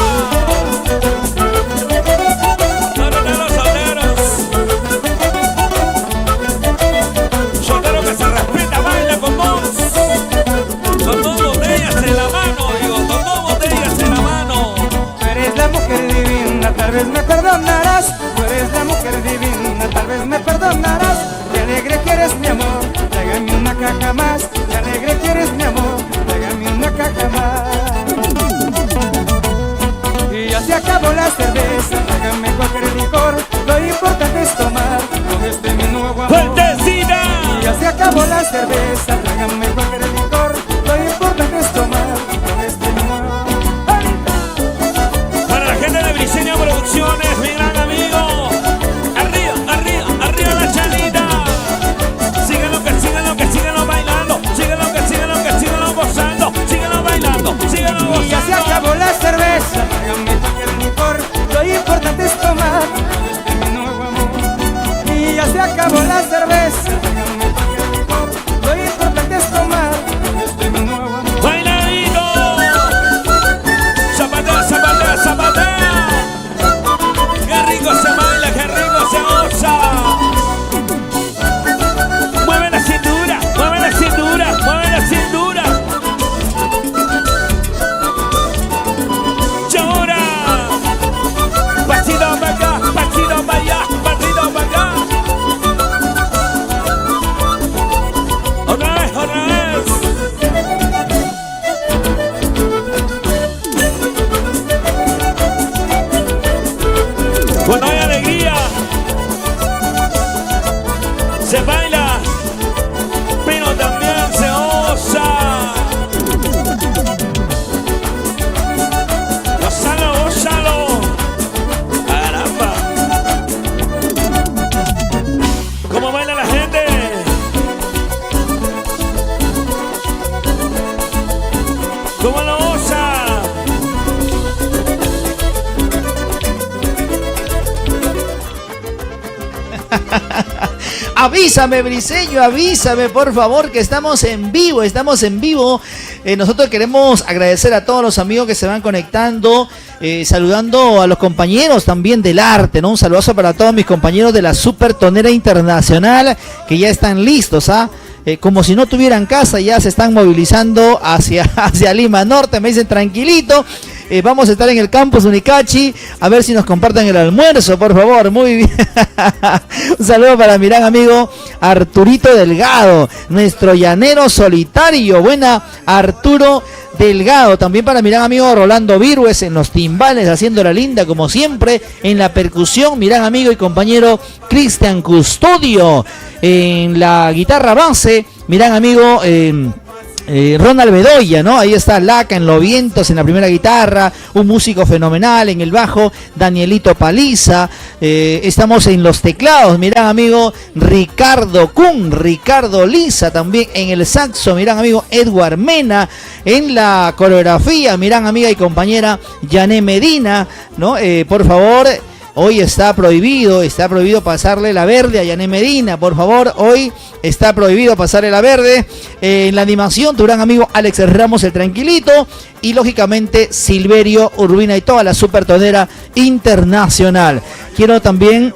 No, no, no, los solteros. perdonarás, tú eres la mujer divina, tal vez me perdonarás. Qué alegre que eres mi amor, tráigame una caja más. Qué alegre que eres mi amor, tráigame una caja más. Y ya se acabó la cerveza, tráigame cualquier licor. Lo importante es tomar con este mi nuevo amor. ¡Fuertecita! Y ya se acabó la cerveza, tráigame cualquier licor. Lo importante es tomar con este mi nuevo amor. Para la gente de Briseño Producciones, mi gran amigo. Arriba, arriba, arriba la chanita. Síguelo bailando. Síguelo gozando. Síguelo bailando. Síguelo gozando. Y ya se acabó la cerveza, tráigame cualquier licor. Lo importante es tomar este mi nuevo amor. Y ya se acabó la cerveza, tráigame cualquier licor. Lo importante es tomar este mi nuevo amor. Bailadito. Zapatea, zapatea, zapatea. Qué rico se baila, qué rico se goza. Mueve la cintura, mueve la cintura, mueve la cintura. Llora. Pasito para acá, pasito para allá, pasito para acá. Otra vez, otra vez. Cuando hay alegría, se baila, pero también se osa. Gózalo, gózalo. Caramba. ¿Cómo baila la gente? ¿Cómo lo osa? Avísame, Briseño, avísame, por favor, que estamos en vivo, nosotros queremos agradecer a todos los amigos que se van conectando, saludando a los compañeros también del arte, ¿no? Un saludazo para todos mis compañeros de la Super Tonera Internacional, que ya están listos, ¿ah? Como si no tuvieran casa, ya se están movilizando hacia Lima Norte, me dicen tranquilito. Vamos a estar en el campus Unicachi, a ver si nos comparten el almuerzo, por favor. Muy bien. Un saludo para mi gran amigo Arturito Delgado, nuestro llanero solitario. Buena, Arturo Delgado. También para mi gran amigo Rolando Virgües en los timbales, haciendo la linda como siempre. En la percusión, mi gran amigo y compañero Cristian Custodio. En la guitarra base, mi gran amigo Ronald Bedoya, ¿no? Ahí está Laca en los vientos en la primera guitarra, un músico fenomenal en el bajo, Danielito Paliza. Estamos en los teclados, mi gran amigo Ricardo Kun, Ricardo Liza también en el saxo, mi gran amigo Edward Mena. En la coreografía, mi gran amiga y compañera Yané Medina, ¿no? Por favor, hoy está prohibido pasarle la verde a Yané Medina, por favor, hoy está prohibido pasarle la verde. En la animación, tu gran amigo Alex Ramos el Tranquilito, y lógicamente Silverio Urbina y toda la Super Tonera Internacional. Quiero también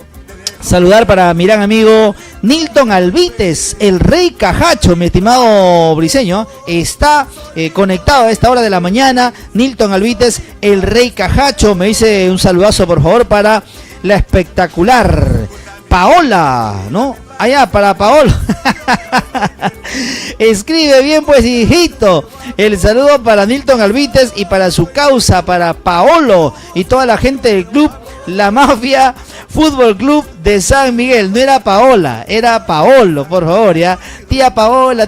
saludar para mi gran amigo Nilton Alvites, el Rey Cajacho, mi estimado Briseño, está conectado a esta hora de la mañana. Nilton Alvites, el Rey Cajacho, me dice un saludazo por favor para la espectacular Paola, ¿no? Allá para Paola. Escribe bien pues, hijito. El saludo para Nilton Alvites y para su causa, para Paolo y toda la gente del club La Mafia Fútbol Club de San Miguel. No era Paola, era Paolo, por favor, ya. Tía Paola,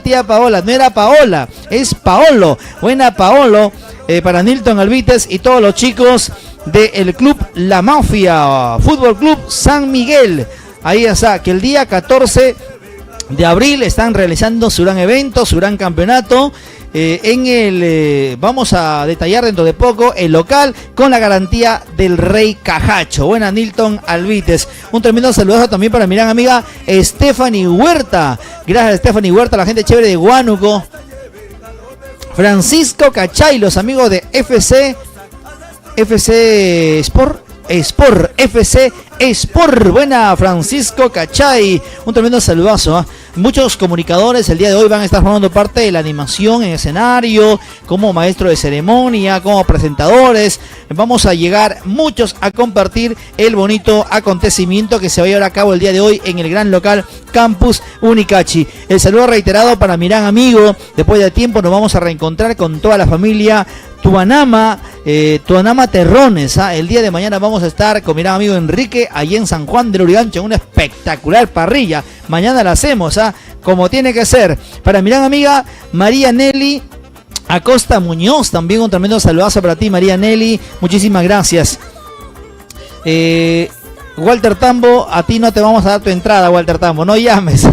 no era Paola, es Paolo. Buena Paolo, para Nilton Alvites y todos los chicos del club La Mafia Fútbol Club San Miguel. Ahí está, que el día 14 de abril están realizando su gran evento, su gran campeonato. Vamos a detallar dentro de poco el local con la garantía del Rey Cajacho. Buena, Nilton Alvites. Un tremendo saludo también para mi gran amiga Stephanie Huerta. Gracias, Stephanie Huerta, la gente chévere de Huánuco. Francisco Cachay, los amigos de FC Sport, FC Sport. Buena, Francisco Cachay. Un tremendo saludazo Muchos comunicadores el día de hoy van a estar formando parte de la animación en escenario, como maestro de ceremonia, como presentadores. Vamos a llegar muchos a compartir el bonito acontecimiento que se va a llevar a cabo el día de hoy en el gran local Campus Unicachi. El saludo reiterado para mi gran amigo. Después de tiempo nos vamos a reencontrar con toda la familia Tuanama Terrones. El día de mañana vamos a estar con mi gran amigo Enrique allí en San Juan del Urigancho en una espectacular parrilla. Mañana la hacemos, como tiene que ser. Para mi gran amiga María Nelly Acosta Muñoz, también un tremendo saludazo para ti, María Nelly. Muchísimas gracias. Walter Tambo, a ti no te vamos a dar tu entrada, Walter Tambo, no llames.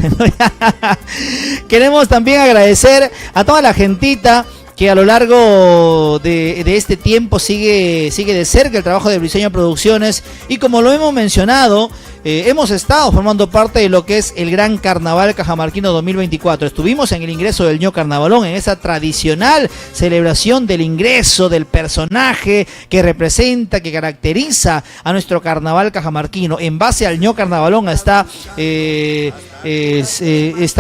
Queremos también agradecer a toda la gentita que a lo largo de este tiempo sigue de cerca el trabajo de Briseño Producciones, y como lo hemos mencionado, hemos estado formando parte de lo que es el Gran Carnaval Cajamarquino 2024. Estuvimos en el ingreso del ño Carnavalón, en esa tradicional celebración del ingreso del personaje que representa, que caracteriza a nuestro carnaval cajamarquino. En base al ño Carnavalón está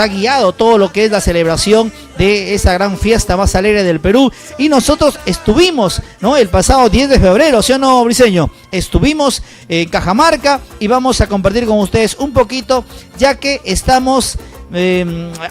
guiado todo lo que es la celebración de esa gran fiesta más alegre del Perú, y nosotros estuvimos, ¿no?, el pasado 10 de febrero, ¿sí o no, Briseño? Estuvimos en Cajamarca y vamos a compartir con ustedes un poquito, ya que estamos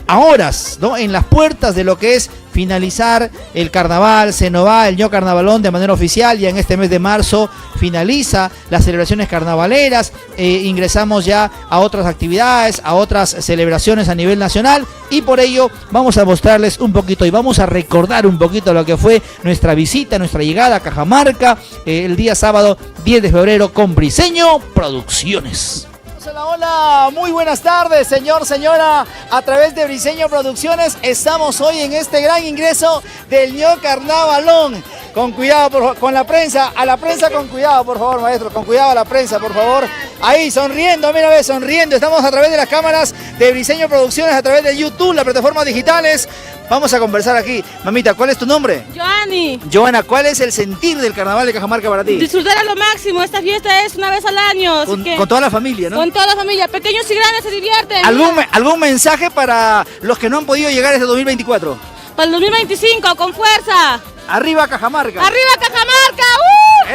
a horas, ¿no?, en las puertas de lo que es finalizar el carnaval. Se nos va el ño Carnavalón de manera oficial, ya en este mes de marzo finaliza las celebraciones carnavaleras, ingresamos ya a otras actividades, a otras celebraciones a nivel nacional, y por ello vamos a mostrarles un poquito y vamos a recordar un poquito lo que fue nuestra visita, nuestra llegada a Cajamarca el día sábado 10 de febrero con Briseño Producciones. Hola, hola, muy buenas tardes, señor, señora. A través de Briseño Producciones estamos hoy en este gran ingreso del ño Carnavalón. Con cuidado, con la prensa, a la prensa con cuidado, por favor, maestro, con cuidado a la prensa, por favor. Ahí, sonriendo, mira, ve, sonriendo. Estamos a través de las cámaras de Briseño Producciones, a través de YouTube, las plataformas digitales. Vamos a conversar aquí. Mamita, ¿cuál es tu nombre? Joanny. Joana, ¿cuál es el sentir del carnaval de Cajamarca para ti? Disfrutar a lo máximo. Esta fiesta es una vez al año. Con toda la familia, ¿no? Con toda la familia. Pequeños y grandes se divierten. ¿Algún mensaje para los que no han podido llegar este 2024? Para el 2025, con fuerza. ¡Arriba Cajamarca! ¡Arriba Cajamarca!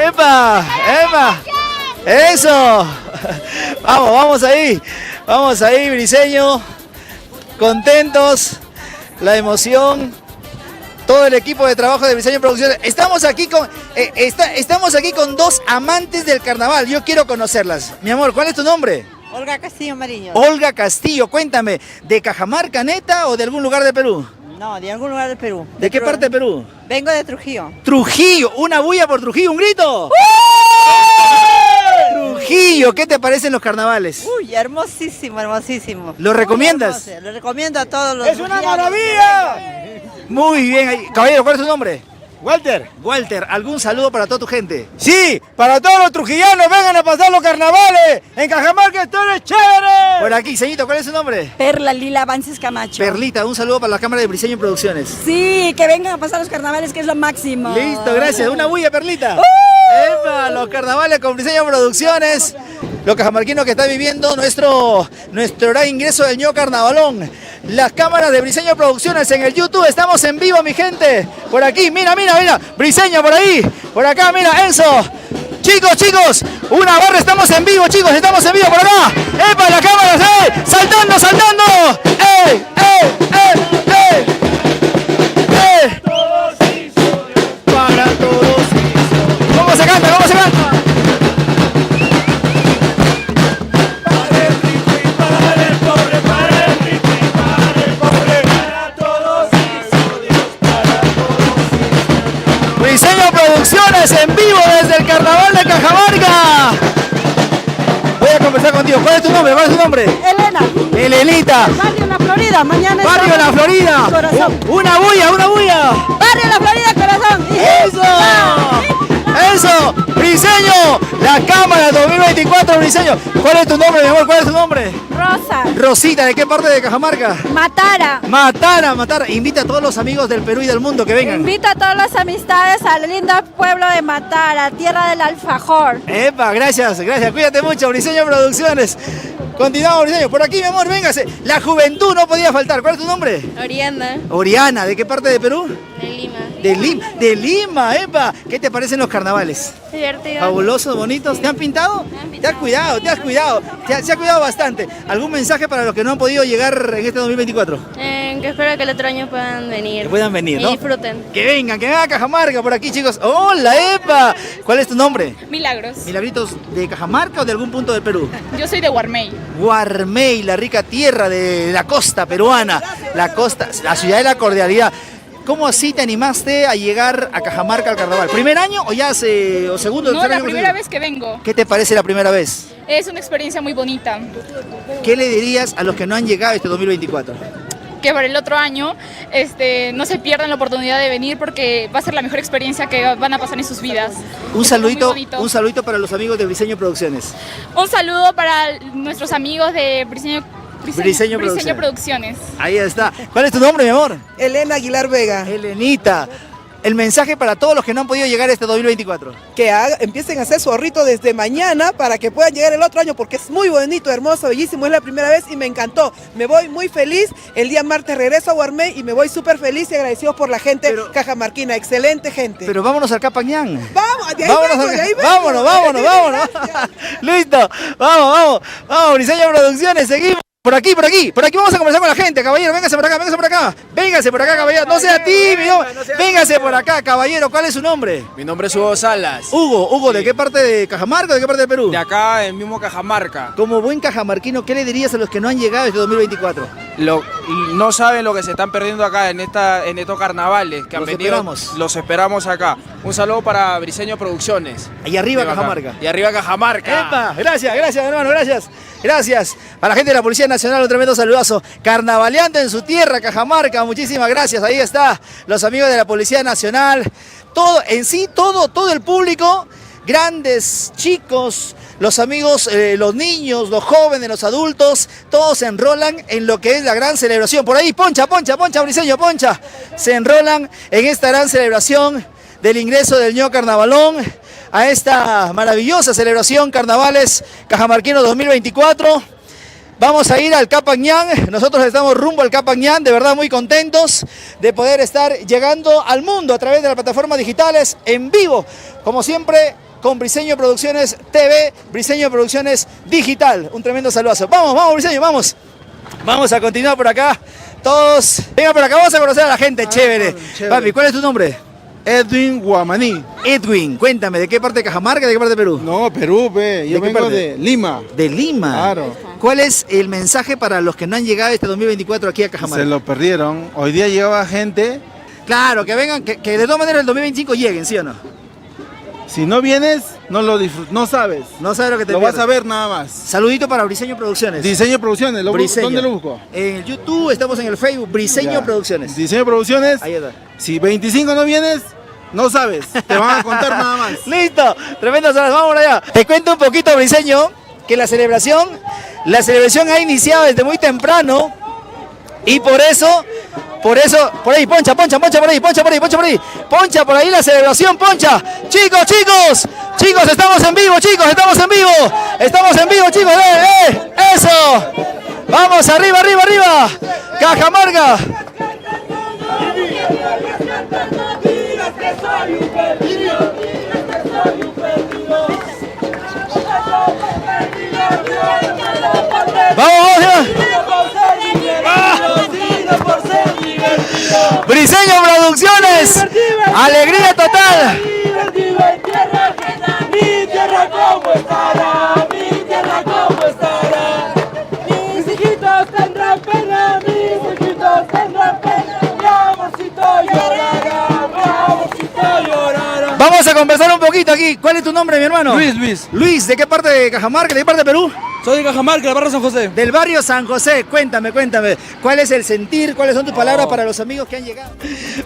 ¡Epa! ¡Epa! ¡Eso! Vamos ahí. Vamos ahí, Briseño. Contentos. La emoción. Todo el equipo de trabajo de Briseño Producciones. Estamos aquí con dos amantes del carnaval. Yo quiero conocerlas. Mi amor, ¿cuál es tu nombre? Olga Castillo Mariño. Olga Castillo, cuéntame, ¿de Cajamarca neta o de algún lugar de Perú? No, de algún lugar de Perú. ¿De qué parte de Perú? Vengo de Trujillo. Trujillo, una bulla por Trujillo, un grito. Trujillo, ¿qué te parecen los carnavales? Uy, hermosísimo, hermosísimo. ¿Lo recomiendas? Lo recomiendo a todos los. ¡Es una maravilla! Muy bien, caballero, ¿cuál es tu nombre? Walter. Walter, ¿algún saludo para toda tu gente? Sí, para todos los trujillanos, vengan a pasar los carnavales. En Cajamarca esto es chévere. Por aquí, señorito, ¿cuál es su nombre? Perla Lila Avances Camacho. Perlita, un saludo para la cámara de Briseño Producciones. Sí, que vengan a pasar los carnavales, que es lo máximo. Listo, gracias. Una bulla, Perlita. ¡Epa! Los carnavales con Briseño Producciones. Los cajamarquinos que está viviendo nuestro gran ingreso del ño Carnavalón. Las cámaras de Briseño Producciones en el YouTube. Estamos en vivo, mi gente. Por aquí, mira. Briseño por ahí. Por acá, mira, Enzo. Chicos, una barra, estamos en vivo, chicos. Estamos en vivo por acá. ¡Epa, las cámaras! ¡Saltando! ¡Ey! Para todos. ¿Cómo se canta? Briseño Producciones en vivo desde el Carnaval de Cajamarca. Voy a conversar contigo. ¿Cuál es tu nombre? Elena. Elenita. Barrio La Florida, mañana. Barrio La Florida. Corazón. Una bulla. Barrio La Florida, corazón. ¡Eso! ¡Briseño! La cámara 2024, Briseño. ¿Cuál es tu nombre, mi amor? ¿Cuál es tu nombre? Rosa. Rosita, ¿de qué parte de Cajamarca? Matara. Matara. Invita a todos los amigos del Perú y del mundo que vengan. Invito a todas las amistades al lindo pueblo de Matara, tierra del alfajor. Epa, gracias. Cuídate mucho, Briseño Producciones. Continuamos, Briseño. Por aquí, mi amor, véngase. La juventud no podía faltar. ¿Cuál es tu nombre? Oriana, Oriana. ¿De qué parte de Perú? de Lima. De Lima, epa. ¿Qué te parecen los carnavales? Divertido. Fabulosos, bonitos. ¿Te han pintado? Te has cuidado. Se ha cuidado bastante. ¿Algún mensaje para los que no han podido llegar en este 2024? Que espero que el otro año puedan venir. Que puedan venir, y ¿no? disfruten. Que vengan a Cajamarca por aquí, chicos. ¡Hola, epa! ¿Cuál es tu nombre? Milagros. ¿Milagritos de Cajamarca o de algún punto del Perú? Yo soy de Guarmey. Guarmey, la rica tierra de la costa peruana, la costa, la ciudad de la cordialidad. ¿Cómo así te animaste a llegar a Cajamarca al carnaval? ¿Primer año o ya hace, o segundo? No, tercer la año primera consecutivo? vez que vengo. ¿Qué te parece la primera vez? Es una experiencia muy bonita. ¿Qué le dirías a los que no han llegado este 2024? Que para el otro año no se pierdan la oportunidad de venir porque va a ser la mejor experiencia que van a pasar en sus vidas. Un Muy saludito para los amigos de Briseño Producciones. Un saludo para nuestros amigos de Briseño Producciones. Ahí está. ¿Cuál es tu nombre, mi amor? Elena Aguilar Vega. Elenita. El mensaje para todos los que no han podido llegar este 2024. Que empiecen a hacer su ahorrito desde mañana para que puedan llegar el otro año porque es muy bonito, hermoso, bellísimo. Es la primera vez y me encantó. Me voy muy feliz. El día martes regreso a Guarmey y me voy súper feliz y agradecidos por la gente cajamarquina. Excelente gente. Pero vámonos al Capañán. Vamos, de ahí Vámonos, vengo, de ahí vengo. vámonos. Listo. Vamos, Briseño Producciones, seguimos. Por aquí vamos a conversar con la gente, caballero, véngase por acá, caballero, no sea tímido, véngase por acá, caballero, ¿cuál es su nombre? Mi nombre es Hugo Salas. Hugo, ¿de qué parte de Cajamarca o de qué parte de Perú? De acá, el mismo Cajamarca. Como buen cajamarquino, ¿qué le dirías a los que no han llegado este 2024? No saben lo que se están perdiendo acá en estos carnavales que han venido. Los esperamos acá. Un saludo para Briseño Producciones. Y arriba Cajamarca. Y arriba Cajamarca. ¡Epa! Gracias, hermano, gracias. Para la gente de la Policía Nacional, un tremendo saludazo. Carnavaleando en su tierra, Cajamarca, muchísimas gracias. Ahí está, los amigos de la Policía Nacional. Todo el público, grandes, chicos, los amigos, los niños, los jóvenes, los adultos, todos se enrolan en lo que es la gran celebración. Por ahí, poncha, Briseño, poncha. Se enrolan en esta gran celebración del ingreso del ño Carnavalón a esta maravillosa celebración Carnavales Cajamarquino 2024. Vamos a ir al Capañán, nosotros estamos rumbo al Capañán, de verdad muy contentos de poder estar llegando al mundo a través de las plataformas digitales en vivo, como siempre con Briseño Producciones TV, Briseño Producciones Digital. Un tremendo saludazo. Vamos Briseño, vamos a continuar por acá, todos, venga por acá, vamos a conocer a la gente, chévere. Papi, ¿cuál es tu nombre? Edwin Guamaní. Edwin, cuéntame, ¿de qué parte de Cajamarca, de qué parte de Perú? No, Perú, yo vengo de Lima. ¿De Lima? Claro. ¿Cuál es el mensaje para los que no han llegado este 2024 aquí a Cajamarca? Se lo perdieron. Hoy día llegaba gente. Claro, que vengan, que de todas maneras el 2025 lleguen, ¿sí o no? Si no vienes, no lo disfrutas, no sabes. No sabes lo que te Lo pierdes. vas a ver nada más. Saludito para Briseño Producciones. Diseño Producciones, Briseño. ¿dónde lo busco? En el YouTube, estamos en el Facebook, Briseño Ya. Producciones. Diseño Producciones. Ahí está. Si 25 no vienes, no sabes. Te van a contar nada más. Listo, tremendas horas, vamos por allá. Te cuento un poquito, Briseño, que la celebración ha iniciado desde muy temprano y por eso, por ahí, poncha por ahí, poncha por ahí la celebración, poncha. Chicos, estamos en vivo, chicos, eso. Vamos, arriba, Cajamarca. Vamos. Briseño Producciones, alegría total. Mi tierra cómo estará, mis hijitos tendrán pena, mi amorcito llorará, Vamos a conversar un poquito aquí. ¿Cuál es tu nombre, mi hermano? Luis. Luis, ¿de qué parte de Cajamarca? ¿De qué parte de Perú? Soy de Cajamarca, del barrio San José. Del barrio San José. Cuéntame. ¿Cuál es el sentir? ¿Cuáles son tus palabras para los amigos que han llegado?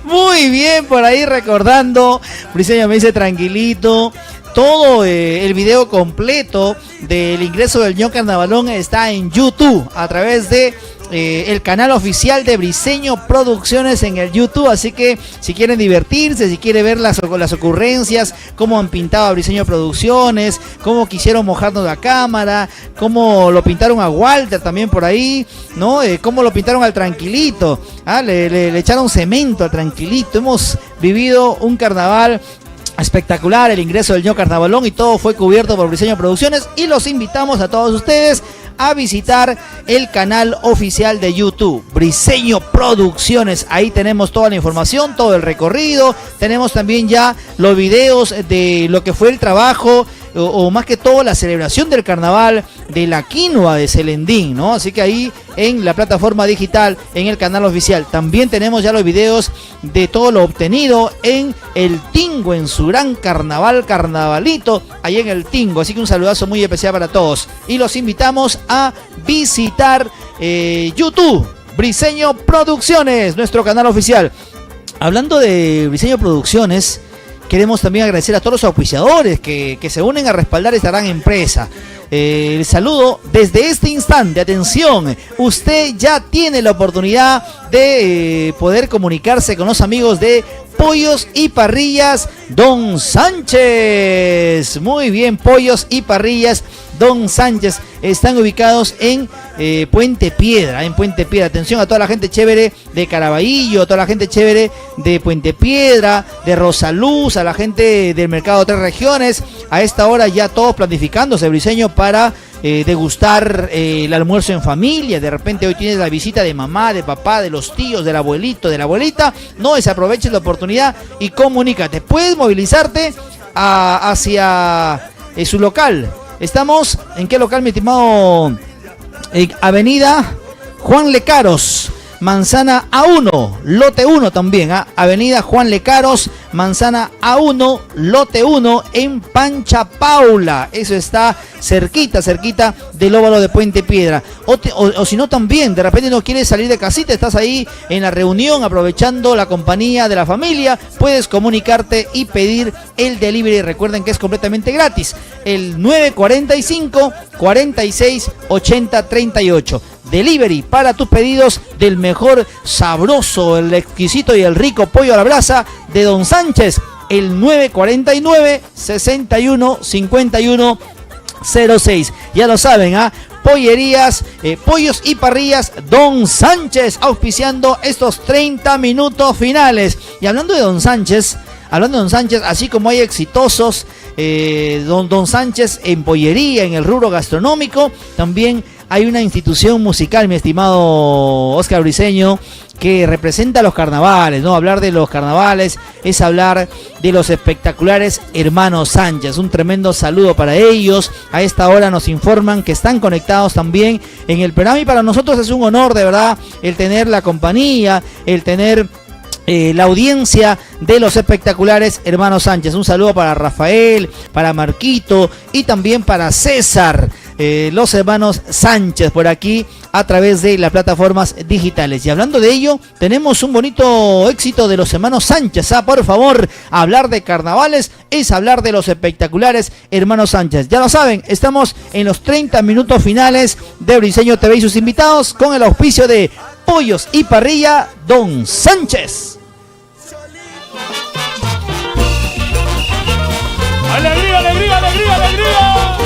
Muy bien, por ahí recordando. Briseño me dice tranquilito. Todo el video completo del ingreso del ño Carnavalón está en YouTube a través de el canal oficial de Briseño Producciones en el YouTube, así que si quieren divertirse, si quieren ver las ocurrencias, cómo han pintado a Briseño Producciones, cómo quisieron mojarnos la cámara, cómo lo pintaron a Walter también por ahí, ¿no? Cómo lo pintaron al Tranquilito, le echaron cemento al Tranquilito. Hemos vivido un carnaval espectacular, el ingreso del ño Carnavalón, y todo fue cubierto por Briseño Producciones, y los invitamos a todos ustedes a visitar el canal oficial de YouTube, Briseño Producciones. Ahí tenemos toda la información, todo el recorrido, tenemos también ya los videos de lo que fue el trabajo, o más que todo la celebración del carnaval de la quinoa de Celendín, ¿no? Así que ahí en la plataforma digital, en el canal oficial, también tenemos ya los videos de todo lo obtenido en el Tingo, en su gran carnavalito, ahí en el Tingo. Así que un saludazo muy especial para todos, y los invitamos a visitar YouTube, Briseño Producciones, nuestro canal oficial. Hablando de Briseño Producciones, queremos también agradecer a todos los auspiciadores que se unen a respaldar esta gran empresa. El saludo desde este instante. Atención, usted ya tiene la oportunidad de poder comunicarse con los amigos de Pollos y Parrillas Don Sánchez. Muy bien, Pollos y Parrillas Don Sánchez están ubicados en Puente Piedra, Atención a toda la gente chévere de Caraballo, a toda la gente chévere de Puente Piedra, de Rosaluz, a la gente del Mercado Tres Regiones. A esta hora ya todos planificándose, Briseño, para degustar el almuerzo en familia. De repente hoy tienes la visita de mamá, de papá, de los tíos, del abuelito, de la abuelita. No desaproveches la oportunidad y comunícate. Puedes movilizarte hacia su local. Estamos, ¿en qué local, mi estimado? Avenida Juan Lecaros, Manzana A1, lote 1 también, Avenida Juan Lecaros, Manzana A1, lote 1, en Pancha Paula. Eso está cerquita del óvalo de Puente Piedra. O si no, también, de repente no quieres salir de casita, estás ahí en la reunión aprovechando la compañía de la familia, puedes comunicarte y pedir el delivery. Recuerden que es completamente gratis. El 945 46 80 38. Delivery para tus pedidos del mejor, sabroso, el exquisito y el rico pollo a la brasa de Don Sánchez. El 949 61 51 06. Ya lo saben, Pollerías, Pollos y Parrillas Don Sánchez, auspiciando estos 30 minutos finales. Y hablando de Don Sánchez, así como hay exitosos Don Sánchez en pollería, en el rubro gastronómico, también hay una institución musical, mi estimado Oscar Briseño, que representa los carnavales, ¿no? Hablar de los carnavales es hablar de los espectaculares Hermanos Sánchez. Un tremendo saludo para ellos. A esta hora nos informan que están conectados también en el programa, y para nosotros es un honor, de verdad, el tener la compañía, el tener la audiencia de los espectaculares Hermanos Sánchez. Un saludo para Rafael, para Marquito y también para César, los hermanos Sánchez, por aquí a través de las plataformas digitales. Y hablando de ello, tenemos un bonito éxito de los hermanos Sánchez. Por favor, hablar de carnavales es hablar de los espectaculares Hermanos Sánchez. Ya lo saben, estamos en los 30 minutos finales de Briseño TV y sus invitados, con el auspicio de Pollos y Parrilla Don Sánchez. ¡Alegría, alegría, alegría, alegría!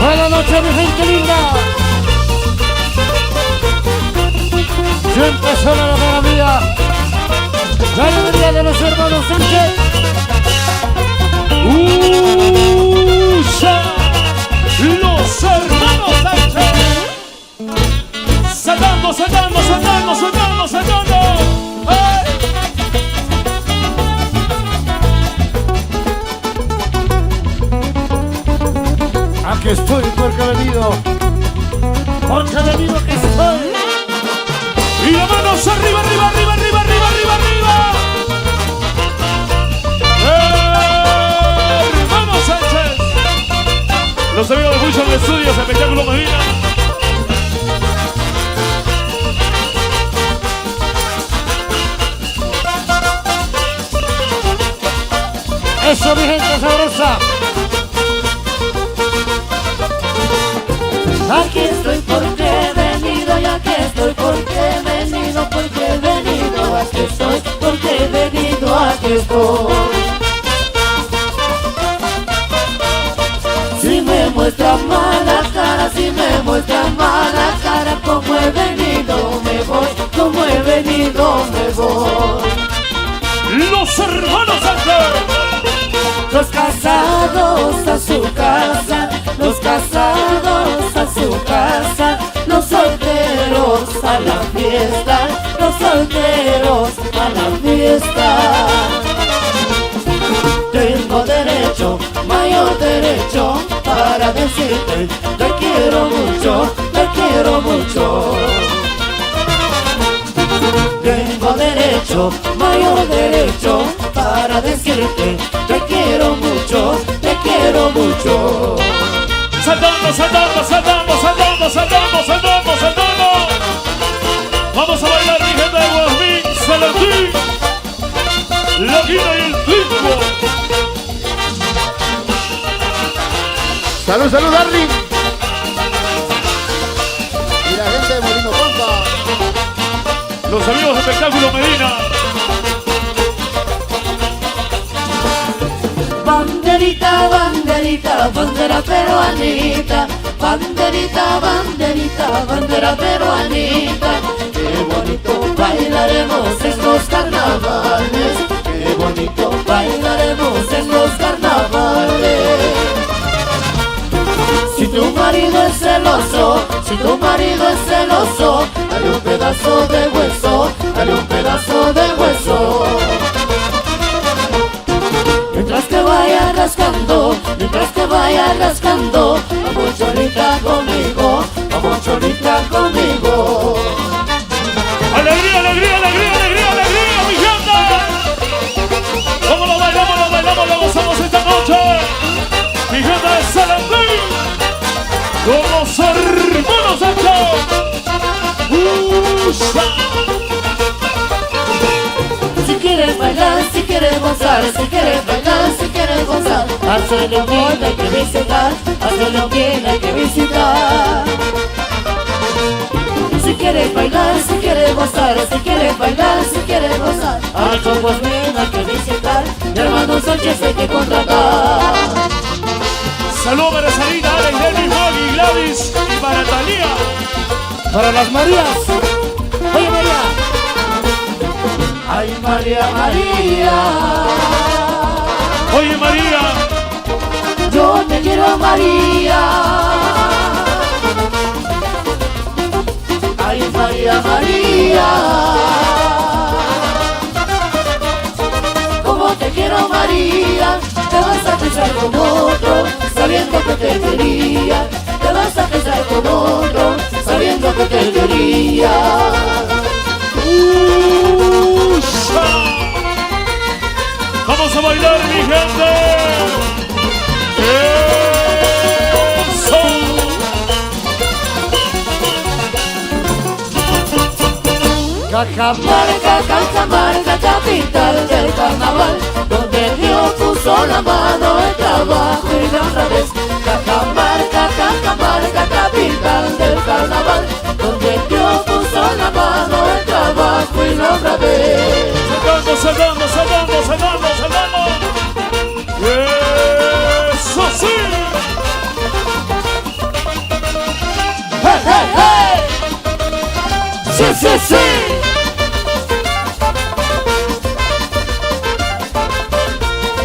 Buenas noches, mi gente linda. Ya empezó la maravilla. La alegría de los hermanos Sánchez. Los hermanos Sánchez. Saltando, saltando, saltando, saltando, saltando. ¡Ay! Aquí estoy porque he venido que estoy. Y las manos arriba, arriba, arriba, arriba, arriba, arriba, arriba. Hermanos Sánchez. Los amigos de Fusion Studios, espectáculo Medina. Eso, mi gente sabrosa. Aquí estoy porque he venido y aquí estoy porque he venido, porque he venido, aquí estoy porque he venido, aquí estoy. Si me muestran mala cara, si me muestran mala cara, como he venido me voy, como he venido me voy. Los hermanos Sánchez. Los casados a su casa, los casados a su casa, los solteros a la fiesta, los solteros a la fiesta. Tengo derecho, mayor derecho, para decirte te quiero mucho, te quiero mucho. Tengo derecho, mayor derecho, para decirte te quiero mucho, te quiero mucho. Saltando, saltando, saltando, saltando, saltando, saltando, saltando. Vamos a bailar, mi gente de Guasmín, Salantín, la Guina y el Trinco. Salud, salud, Darling. Y la gente de Molino Pompa. Los amigos de Espectáculo Medina. Banderita, banderita, bandera peruanita, banderita, banderita, bandera peruanita. Qué bonito bailaremos en los carnavales, qué bonito bailaremos en los carnavales. Si tu marido es celoso, si tu marido es celoso, dale un pedazo de hueso, dale un pedazo de hueso. Mientras que vaya rascando, mientras que vaya rascando, vamos cholita conmigo, vamos cholita conmigo. ¡Alegría, alegría, alegría, alegría, alegría, mi gente! ¿Cómo lo bailamos, lo gozamos esta noche? Mi gente de Salantín, con los hermanos Sánchez. Si quieres bailar, si quieres gozar, si quieres bailar, si quieres gozar, hazlo bien, hay que visitar, hazlo bien, hay que visitar. Si quieres bailar, si quieres gozar, si quieres bailar, si quieres gozar, hazlo pues bien, hay que visitar, mi hermano Sánchez hay que contratar. Saludos para Sarita, Alex, Denis, Maggie, Gladys y para Talía. Para las Marías. Oye, María. Ay, María, María. Oye, María. Yo te quiero, María. Ay, María, María. Como te quiero, María. Te vas a casar con otro, sabiendo que te quería. Te vas a casar con otro, sabiendo que te quería. Vamos a bailar, mi gente. ¡Eso! Cajamarca, Cajamarca, capital del carnaval, donde Dios puso la mano, el trabajo y la honradez. Cajamarca, Cajamarca, capital del carnaval, donde Dios puso la mano, el trabajo y la honradez. Saltando, saltando, saltando, saltando, saltando. ¡Eso sí! ¡Hey, hey, hey! ¡Sí, sí, sí!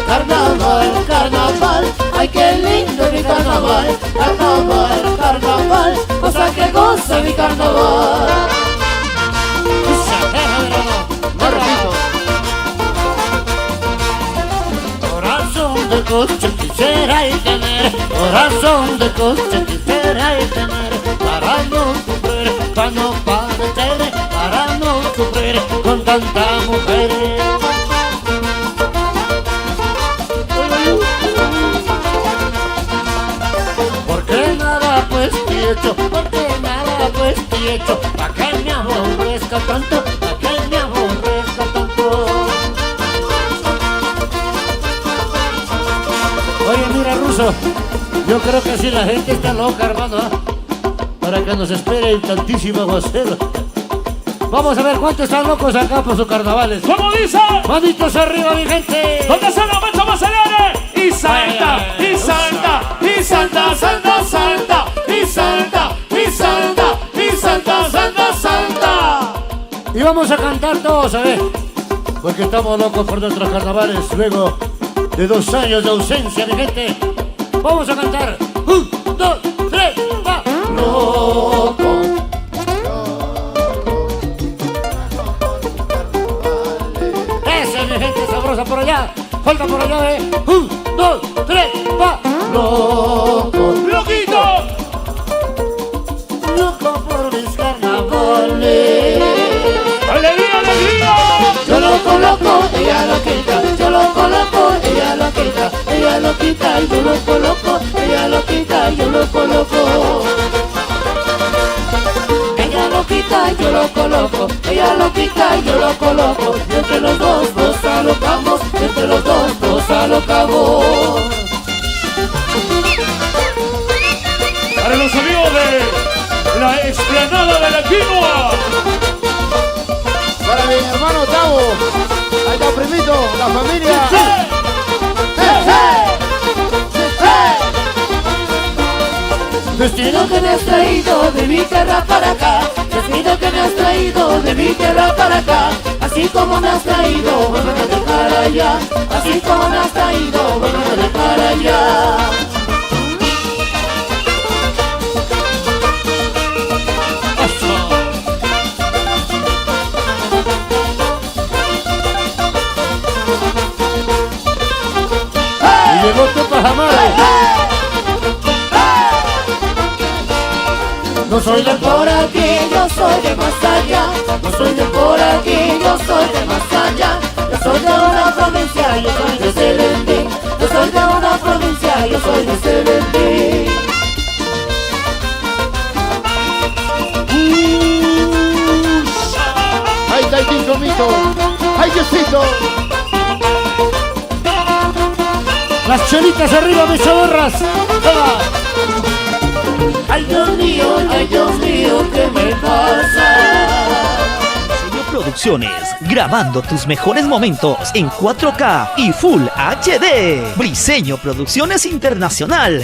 Carnaval, carnaval, ay qué lindo mi carnaval. Carnaval, carnaval, cosa que goza mi carnaval. Corazón de coche quisiera y tener, corazón de coche quisiera y tener, para no sufrir, para no padecer, para no sufrir con tanta mujer. Porque nada pues hecho, porque nada pues hecho, pa' que me aborrezca tanto, pa' que me aborrezca tanto. Oye, mira, Ruso, yo creo que si la gente está loca, hermano, para que nos espere el tantísimo aguacero. Vamos a ver cuántos están locos acá por sus carnavales. ¿Cómo dice? Manitos arriba, mi gente. ¿Dónde se lo meto más alegre? Y salta, y salta, y salta, salta, salta, y salta, y salta, y salta, salta, salta. Y vamos a cantar todos, a ver, porque estamos locos por nuestros carnavales luego de 2 años de ausencia, mi gente. Vamos a cantar. 1, 2, 3, va. Loco. Esa, mi gente sabrosa por allá. Falta por allá, 1, 2, 3, va. Loco. ¡Loquito! Loco por mis carnavales. ¡Alegría, alegría! Yo lo coloco, ella lo quita. Yo lo coloco, ella lo quita. Ella lo quita, yo lo coloco. Ella lo quita, yo lo coloco. Ella lo quita, yo lo coloco. Ella lo quita, yo lo coloco. Y entre los dos nos alocamos. Entre los dos nos alocamos. Para los amigos de la explanada de la quinoa. Para mi hermano Tavo, ahí está primito, la familia. Vestido que me has traído de mi tierra para acá. Vestido que me has traído de mi tierra para acá. Así como me has traído, vuelve a dejar allá. Así como me has traído, vuelve a dejar allá. Y llegó tu pajamare. No soy de por aquí, yo soy de más allá. No soy de por aquí, yo soy de más allá. Yo soy de una provincia, yo soy de Celendín. Yo soy de una provincia, yo soy de Celendín. Ahí está el Tinto Mito. ¡Ay, Diosito! Las chelitas arriba, mis chavorras. Toma. Ay Dios mío, ¿qué me pasa? Briseño Producciones, grabando tus mejores momentos en 4K y Full HD. Briseño Producciones Internacional.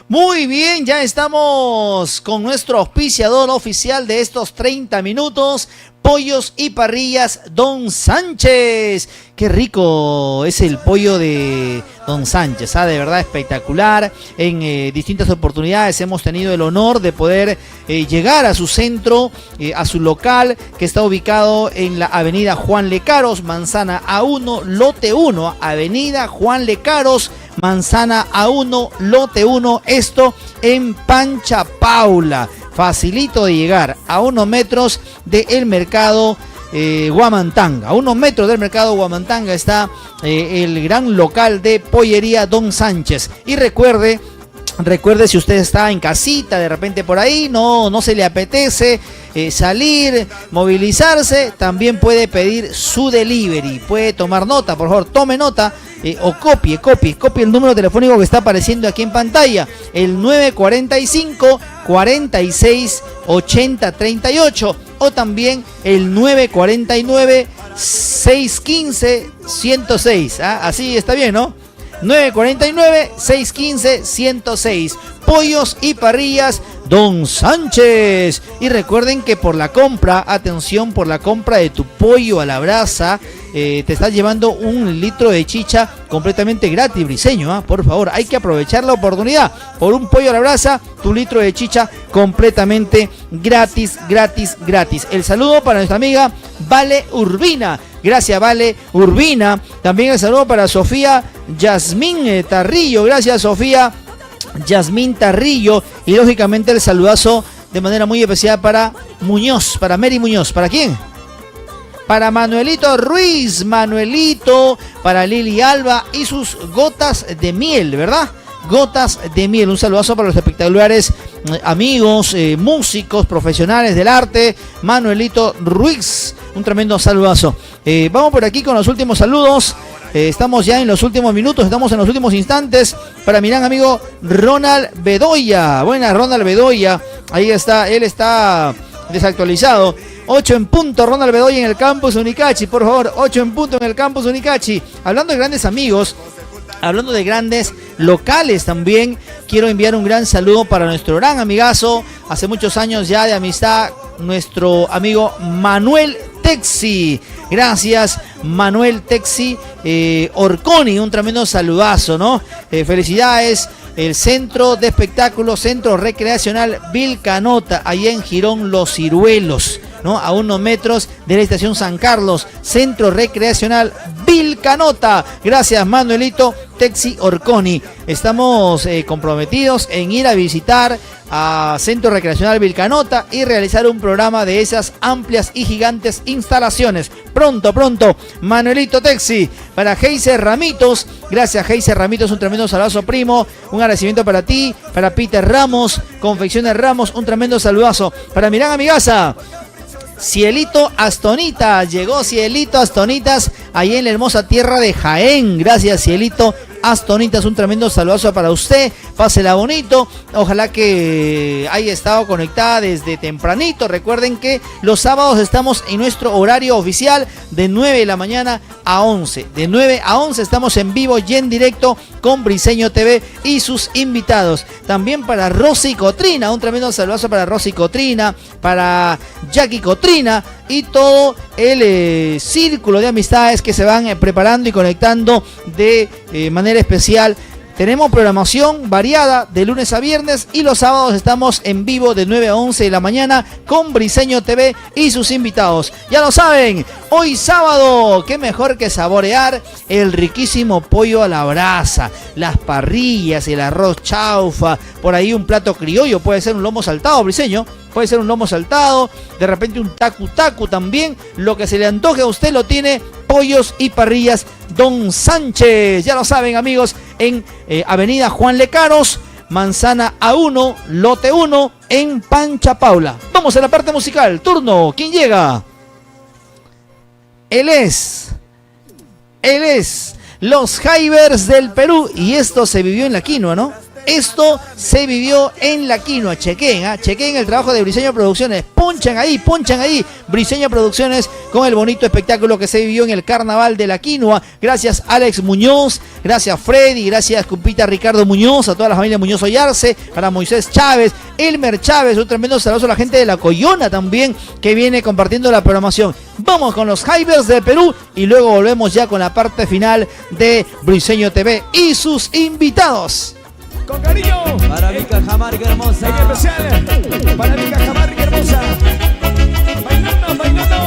Muy bien, ya estamos con nuestro auspiciador oficial de estos 30 minutos, Pollos y Parrillas Don Sánchez. Qué rico es el pollo de Don Sánchez, de verdad espectacular. En distintas oportunidades hemos tenido el honor de poder llegar a su centro, a su local, que está ubicado en la avenida Juan Lecaros, Manzana A1, lote 1, avenida Juan Lecaros, Manzana A1, lote 1, esto en Pancha Paula. Facilito de llegar, a unos metros del mercado Huamantanga. A unos metros del mercado Huamantanga está el gran local de pollería Don Sánchez. Y recuerde, si usted está en casita, de repente por ahí, no se le apetece salir, movilizarse, también puede pedir su delivery. Puede tomar nota, por favor, tome nota o copie el número telefónico que está apareciendo aquí en pantalla, el 945 46 80 38 o también el 949 615 106. Así está bien, ¿no? 949-615-106. Pollos y Parrillas Don Sánchez. Y recuerden que por la compra, atención, por la compra de tu pollo a la brasa, te estás llevando 1 litro de chicha completamente gratis, Briseño. Por favor, hay que aprovechar la oportunidad. Por un pollo a la brasa, tu litro de chicha completamente gratis. El saludo para nuestra amiga Vale Urbina. Gracias, Vale Urbina. También el saludo para Sofía Yasmín Tarrillo. Gracias, Sofía Yasmín Tarrillo. Y lógicamente el saludazo de manera muy especial para Muñoz, para Mary Muñoz. ¿Para quién? Para Manuelito Ruiz, para Lili Alba y sus gotas de miel, ¿verdad? Gotas de miel. Un saludazo para los espectaculares amigos, músicos, profesionales del arte. Manuelito Ruiz, un tremendo saludazo. Vamos por aquí con los últimos saludos. Estamos ya en los últimos minutos, estamos en los últimos instantes para mi gran amigo Ronald Bedoya. Buenas, Ronald Bedoya. Ahí está, él está desactualizado. 8 en punto, Ronald Bedoya en el campus Unicachi, por favor, 8 en punto en el campus Unicachi. Hablando de grandes amigos, hablando de grandes locales también, quiero enviar un gran saludo para nuestro gran amigazo, hace muchos años ya de amistad, nuestro amigo Manuel Texi. Gracias, Manuel Texi Orconi, un tremendo saludazo, ¿no? Felicidades. El Centro de Espectáculos, Centro Recreacional Vilcanota, allá en Girón Los Ciruelos, ¿no? A unos metros de la estación San Carlos, Centro Recreacional Vilcanota. Gracias, Manuelito Texi Orconi. Estamos comprometidos en ir a visitar a Centro Recreacional Vilcanota y realizar un programa de esas amplias y gigantes instalaciones. Pronto, Manuelito Texi. Para Heiser Ramitos, gracias Heiser Ramitos, un tremendo saludazo, primo. Un agradecimiento para ti, para Peter Ramos, Confecciones Ramos, un tremendo saludazo. Para mi gran amigaza, Cielito Astonita, llegó Cielito Astonitas ahí en la hermosa tierra de Jaén. Gracias, Cielito Astonitas, un tremendo saludazo para usted. Pásela bonito, ojalá que haya estado conectada desde tempranito. Recuerden que los sábados estamos en nuestro horario oficial de 9 de la mañana a 11. De 9 a 11 estamos en vivo y en directo con Briseño TV y sus invitados. También para Rosy Cotrina, un tremendo saludazo para Rosy Cotrina, para Jackie Cotrina y todo el círculo de amistades que se van preparando y conectando de manera especial. Tenemos programación variada de lunes a viernes y los sábados estamos en vivo de 9 a 11 de la mañana con Briseño TV y sus invitados. Ya lo saben, hoy sábado, qué mejor que saborear el riquísimo pollo a la brasa, las parrillas, el arroz chaufa, por ahí un plato criollo, puede ser un lomo saltado, Briseño. Puede ser un lomo saltado, de repente un tacu también. Lo que se le antoje a usted lo tiene. Pollos y parrillas Don Sánchez. Ya lo saben, amigos, en Avenida Juan Lecaros, Manzana A1, Lote 1, en Pancha Paula. Vamos a la parte musical. Turno. ¿Quién llega? Él es Los Jaivers del Perú. Y esto se vivió en la quinoa, ¿no? Esto se vivió en la quinoa. Chequen el trabajo de Briseño Producciones. Ponchan ahí. Briseño Producciones con el bonito espectáculo que se vivió en el Carnaval de la Quinoa. Gracias Alex Muñoz, gracias Freddy, gracias Cupita Ricardo Muñoz, a toda la familia Muñoz Ollarse, para Moisés Chávez, Elmer Chávez, un tremendo saludo a la gente de La Coyona también que viene compartiendo la programación. Vamos con los Jaivers de Perú y luego volvemos ya con la parte final de Briseño TV y sus invitados. Con cariño, para mi Cajamarca hermosa, en especial, para mi Cajamarca hermosa, bailando.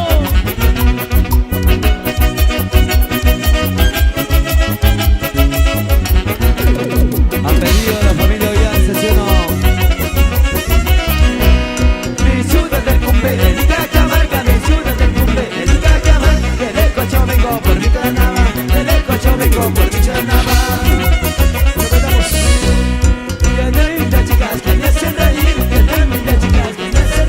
a pedido de la familia Ollarse, ¿sí o no? Mi ciudad del cumbe, de mi Cajamarca, mi ciudad del cumbe, de mi Cajamarca, del cocho vengo por mi carnaval, del cocho vengo por mi carnaval. Chicas que me hacen reír, que me chicas que me hacen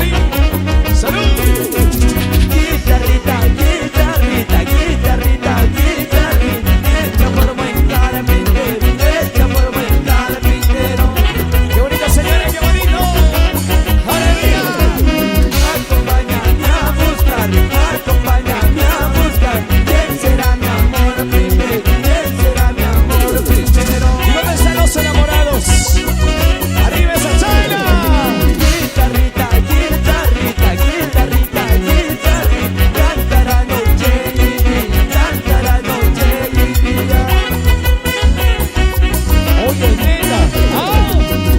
Yori. ¡Salud! Guitarrita, guitarrita, guitarrita, guitarrita, hecha por buen carpintero, hecha por buen carpintero. ¡Qué bonito, señores! ¡Qué bonito! ¡Aleluya! Acompáñame a buscar, acompáñame a buscar. ¿Quién será mi amor primero? ¿Quién será mi amor primero? ¿Y dónde están los enamorados? ¡Arriba esa chala! Guitarrita, guitarrita, guitarrita, guitarrita, cantará noche y día, cantará noche y día. Oye, nena.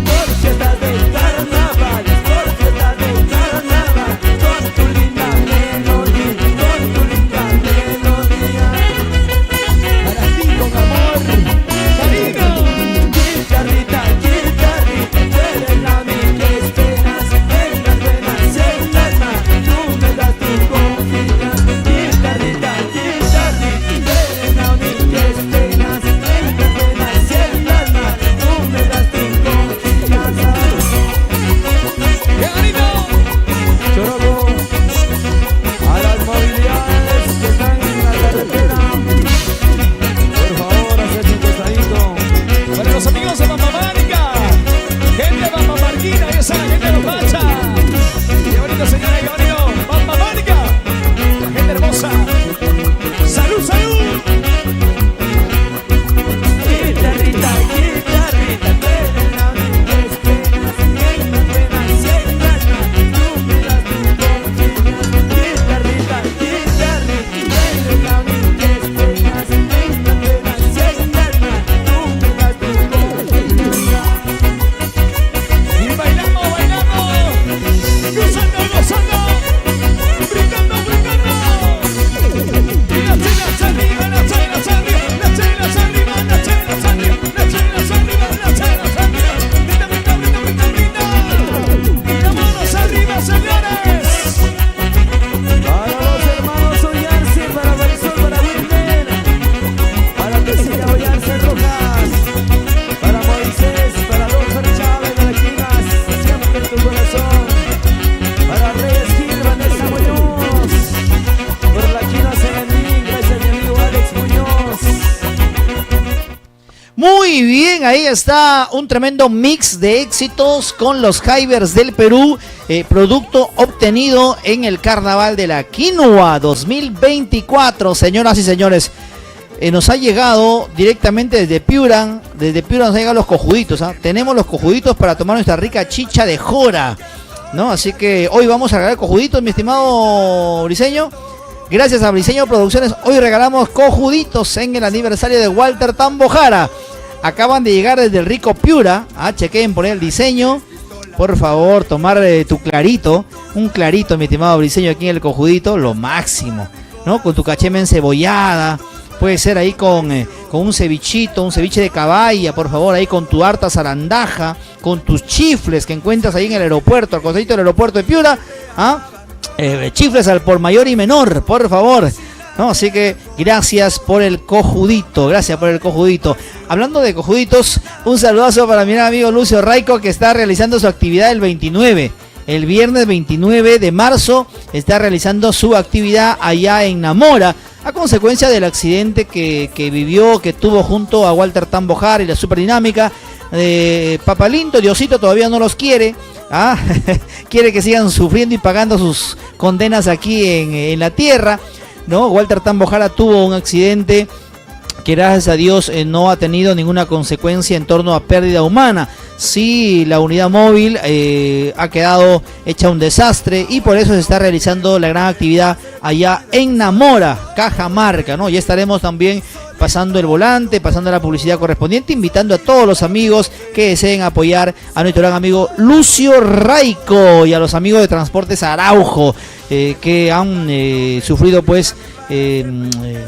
Por fiestas de carnaval, por fiestas de carnaval, con tu linda melodía, con tu linda melodía. Para ti con amor, cariño. Guitarrita, guitarrita, tú eres la amiga que esperas, en las buenas, en las malas, tú me das tu confianza. Guitarrita, guitarrita, tú eres la amiga que esperas, en las buenas, en las malas, tú me das tu confianza. ¡Qué bonito! Chorobo, a las movilidades que están en la carretera, por favor, hacer un costadito. Para los amigos de Mamá Mágica, gente de Mamá Marquina, esa gente de los Pacha. ¡Qué bonito, señora! ¡Qué bonito! ¡Mamá Mágica! La gente hermosa. ¡Salud, salud! Guitarrita, guitarrita, tú eres la amiga que esperas, en las buenas y en las malas, tú me das tu confianza. Guitarrita, guitarrita, tú eres la amiga que esperas, en las buenas y en las malas, tú me das tu confianza. Y bailamos, bailamos. Gozando, gozando. Brincando, brincando. Y las chelas arriba, las chelas arriba, las chelas arriba, las chelas arriba, las chelas arriba, las chelas arriba. Brinda, brinda, brinda, brinda, brinda. Y las manos arriba, señores. Para los hermanos Ollarse, para Marisol, para Wilmer, para Tesila Ollarse Rojas, para Moisés, para Don Chávez de la Quinas, siempre en tu corazón, para Reyes Gil, Vanessa Muñoz, por la Quina Serendín, gracias a mi amigo Alex Muñoz. Muy bien, ahí está un tremendo mix de éxitos con los Jaivers del Perú, producto obtenido en el Carnaval de la Quinoa 2024, señoras y señores. Nos ha llegado directamente desde Piura nos han llegado los cojuditos, ¿ah? Tenemos los cojuditos para tomar nuestra rica chicha de jora, ¿no? Así que hoy vamos a regalar cojuditos, mi estimado Briseño. Gracias a Briseño Producciones, hoy regalamos cojuditos en el aniversario de Walter Tambojara. Acaban de llegar desde el rico Piura. Chequen por ahí el diseño. Por favor, tomar tu clarito. Un clarito, mi estimado Briseño, aquí en el cojudito. Lo máximo, ¿no? Con tu cachema encebollada. Puede ser ahí con un cevichito, un ceviche de caballa, por favor, ahí con tu harta zarandaja, con tus chifles que encuentras ahí en el aeropuerto, al costadito del aeropuerto de Piura. Chifles al por mayor y menor, por favor. No, así que gracias por el cojudito, gracias por el cojudito. Hablando de cojuditos, un saludazo para mi gran amigo Lucio Raico, que está realizando su actividad el 29. El viernes 29 de marzo está realizando su actividad allá en Namora, a consecuencia del accidente que vivió, que tuvo junto a Walter Tambojara y la Superdinámica. Papalindo, Diosito todavía no los quiere. Quiere que sigan sufriendo y pagando sus condenas aquí en la tierra, ¿no? Walter Tambojara tuvo un accidente que gracias a Dios no ha tenido ninguna consecuencia en torno a pérdida humana. Sí, la unidad móvil ha quedado hecha un desastre y por eso se está realizando la gran actividad allá en Namora, Cajamarca, ¿no? Ya estaremos también pasando el volante, pasando la publicidad correspondiente, invitando a todos los amigos que deseen apoyar a nuestro gran amigo Lucio Raico y a los amigos de Transportes Araujo, que han sufrido pues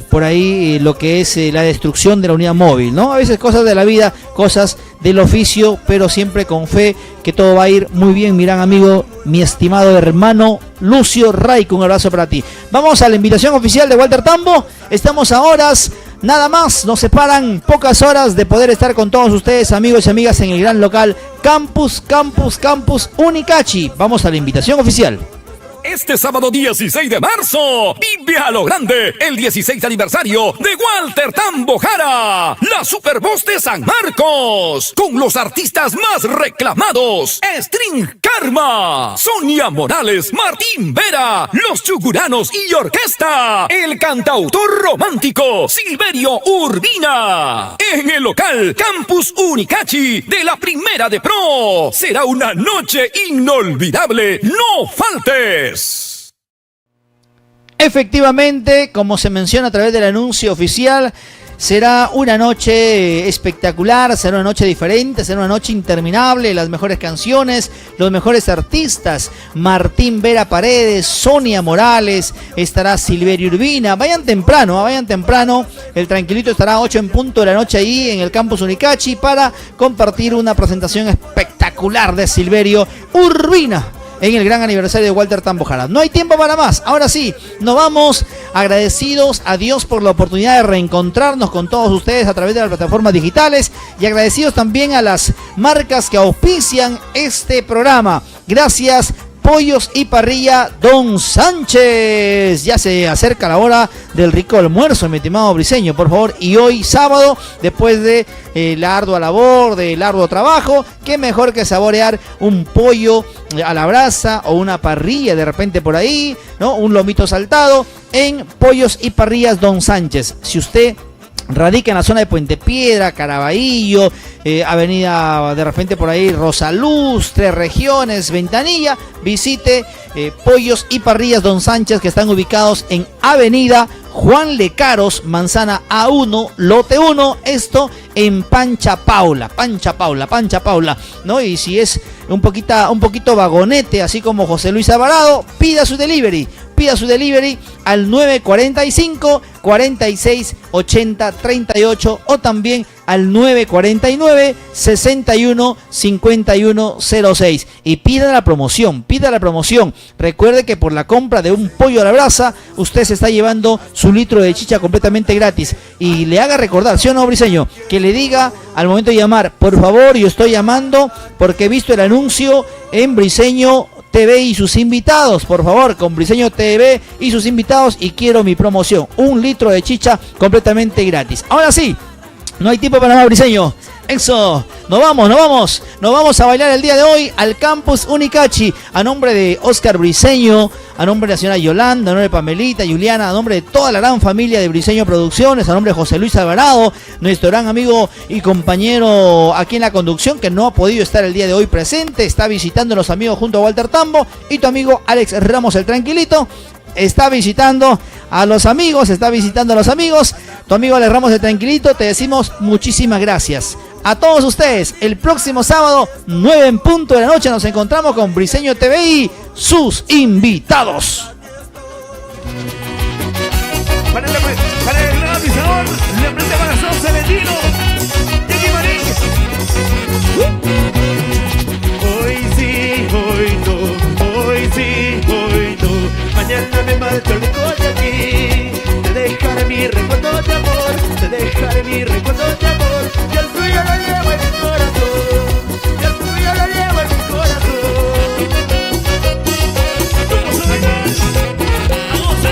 por ahí lo que es la destrucción de la unidad móvil, ¿no? A veces cosas de la vida, cosas del oficio, pero siempre con fe que todo va a ir muy bien, mi gran amigo, mi estimado hermano Lucio Raico. Un abrazo para ti. Vamos a la invitación oficial de Walter Tambo. Estamos a horas Nada más, nos separan pocas horas de poder estar con todos ustedes, amigos y amigas, en el gran local Campus Unicachi. Vamos a la invitación oficial. Este sábado 16 de marzo, vive a lo grande el 16 aniversario de Walter Tambo Jara, la Super Voz de San Marcos, con los artistas más reclamados: String Karma, Sonia Morales, Martín Vera, Los Chuguranos y Orquesta, el cantautor romántico Silverio Urbina. En el local Campus Unicachi de la Primera de Pro, será una noche inolvidable, no faltes. Efectivamente, como se menciona a través del anuncio oficial, será una noche espectacular, será una noche diferente, será una noche interminable, las mejores canciones, los mejores artistas: Martín Vera Paredes, Sonia Morales, estará Silverio Urbina. Vayan temprano, el Tranquilito estará a 8 en punto de la noche ahí en el Campus Unicachi para compartir una presentación espectacular de Silverio Urbina en el gran aniversario de Walter Tambo Jara. No hay tiempo para más. Ahora sí, nos vamos agradecidos a Dios por la oportunidad de reencontrarnos con todos ustedes a través de las plataformas digitales, y agradecidos también a las marcas que auspician este programa. Gracias, Pollos y Parrilla Don Sánchez. Ya se acerca la hora del rico almuerzo, mi estimado Briseño, por favor. Y hoy sábado, después de la ardua labor, del arduo trabajo, qué mejor que saborear un pollo a la brasa o una parrilla de repente por ahí, ¿no? Un lomito saltado en Pollos y Parrillas Don Sánchez. Si usted radica en la zona de Puente Piedra, Caraballo, avenida de repente por ahí Rosaluz, Tres Regiones, Ventanilla, visite Pollos y Parrillas Don Sánchez, que están ubicados en avenida Juan Lecaros, manzana A1, lote 1, esto en Pancha Paula, ¿no? Y si es un poquito vagonete, así como José Luis Alvarado, pida su delivery al 945 46 80 38 o también al 949 61 51 06 y pida la promoción. Recuerde que por la compra de un pollo a la brasa usted se está llevando su litro de chicha completamente gratis, y le haga recordar, ¿sí o no, Briseño? Que le diga al momento de llamar: por favor, yo estoy llamando porque he visto el anuncio en Briseño TV y sus invitados, por favor, con Briseño TV y sus invitados, y quiero mi promoción, un litro de chicha completamente gratis. Ahora sí, no hay tiempo para más, Briseño. Eso, nos vamos a bailar el día de hoy al Campus Unicachi, a nombre de Oscar Briseño, a nombre de la señora Yolanda, a nombre de Pamelita, Juliana, a nombre de toda la gran familia de Briseño Producciones, a nombre de José Luis Alvarado, nuestro gran amigo y compañero aquí en la conducción, que no ha podido estar el día de hoy presente, está visitando a los amigos junto a Walter Tambo, y tu amigo Alex Ramos el Tranquilito está visitando a los amigos, tu amigo Alex Ramos el Tranquilito. Te decimos muchísimas gracias a todos ustedes. El próximo sábado, 9 en punto de la noche, nos encontramos con Briseño TV y sus invitados. Para el gran avisador, le prende corazón Celestino, Tiki Marín. Hoy sí, hoy no, hoy sí, hoy no. Mañana me marcho lejos de aquí. Te dejaré mi recuerdo de amor, te dejaré mi recuerdo de amor. Y el tuyo lo llevo en mi corazón, y el tuyo lo llevo en mi corazón. Vamos a bailar, vamos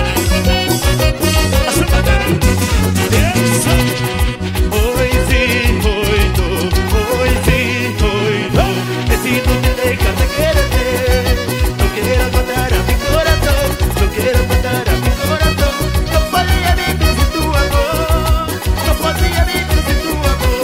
a matar. Hoy sí, hoy no, hoy sí, hoy no. Decido que dejas de quererte, no quieras matar a mi corazón, no quieras matar a mi corazón. No podría vivir sin tu amor, no podría vivir sin tu amor.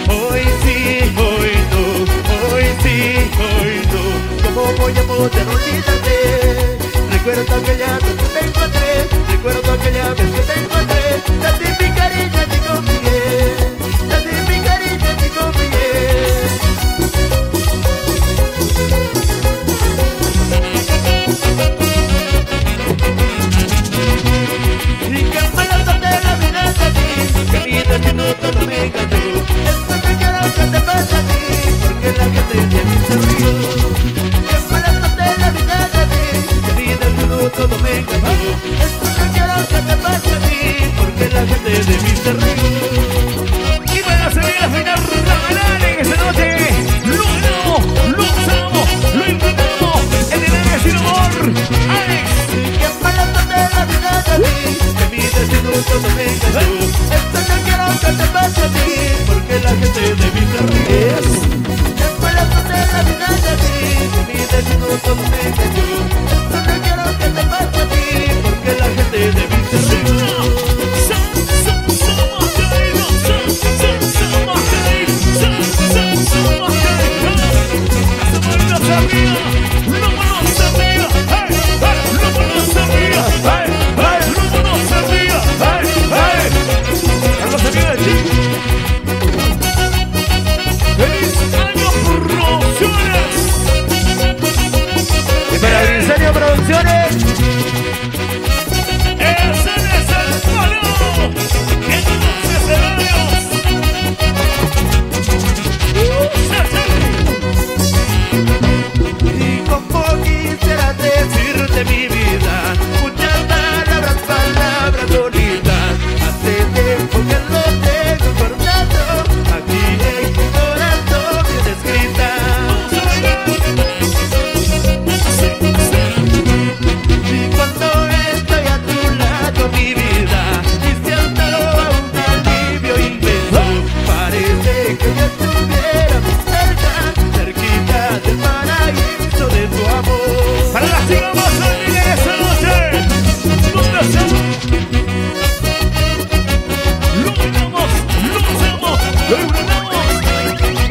Hoy sí, hoy no, hoy sí, hoy no. ¿Cómo voy a poder olvidarte?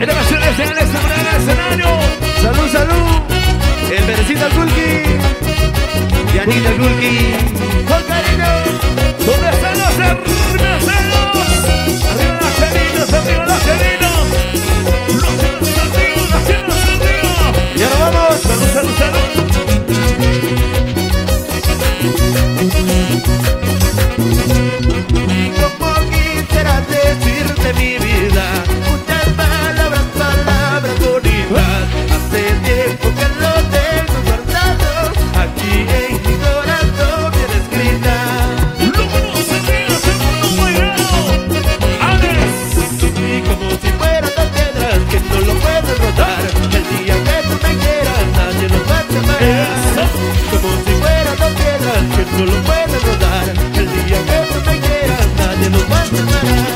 Esta canción es de Alex Zambrano en el escenario. Salud, salud. El Berecito Kulki. Yanita Kulki. Con cariño. ¿Dónde están los cerveceros? Arriba las caritas, arriba las caritas. Los cielos arriba, los cielos arriba. Y ahora vamos. Salud, salud, salud. Y como quisiera decirte mi vida, muchas palabras, palabras bonitas. Hace tiempo que lo tengo guardado aquí en mi corazón bien escrita. Y como si fueran dos piedras que no lo pueden rotar, el día que tú me quieras nadie nos va a separar. Como si fueran dos piedras que no lo pueden rotar, el día que tú me quieras nadie nos va a separar.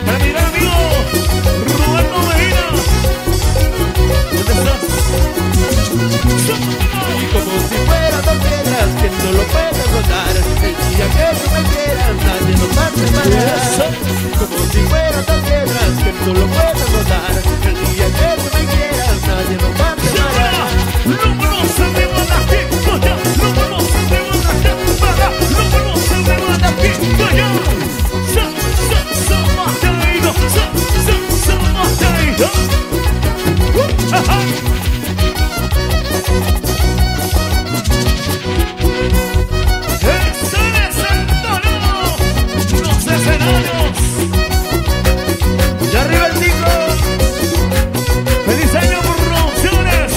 Para mi gran amigo Roberto Medina. ¿Dónde estás? Y como si fueran dos piedras que no lo pueden rotar, el día que tú me quieras nadie nos va a separar. Como si fueran dos piedras que no lo pueden rotar, el día que tú me quieras nadie nos va a separar. Y arriba el Nico. Feliz año Producciones.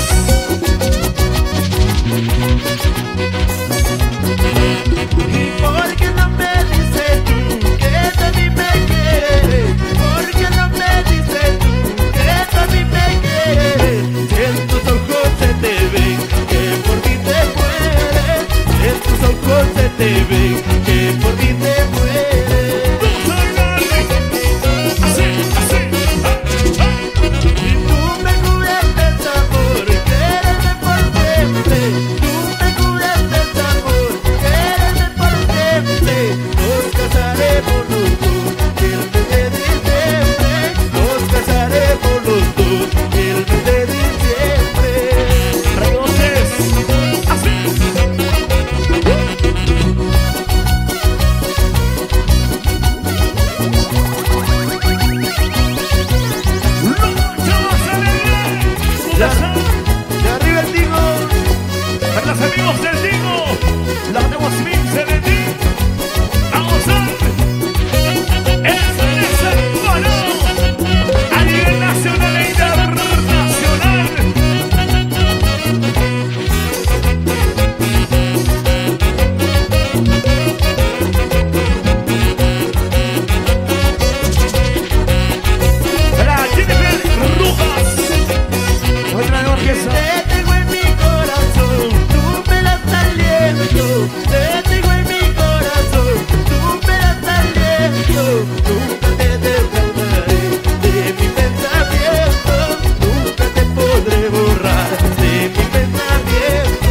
¿Y por qué no me dices tú que de mí me quieres? ¿Por qué no me dices tú que de mí me quieres? Si en tus ojos se te ven que por mí te mueres, si en tus ojos se te ven que por mí te mueres. Y tú me curaste el sabor, quédate por siempre. Tú me curaste el sabor, quédate por siempre. Nos casaremos los dos, el mes de diciembre. Nos casaremos los dos, el mes de diciembre. Reconoces. Así. Y arriba el Tigo. Para los amigos del Tigo, la tenemos mix de ti. Vamos a es el bono a nivel nacional e internacional. Para Jennifer Rojas, otra de orquesta. Te tengo en mi corazón, tú me la estás liendo. Te tengo en mi corazón, tú me la estás liendo. Nunca te defraudaré de mi pensamiento, nunca te podré borrar de mi pensamiento.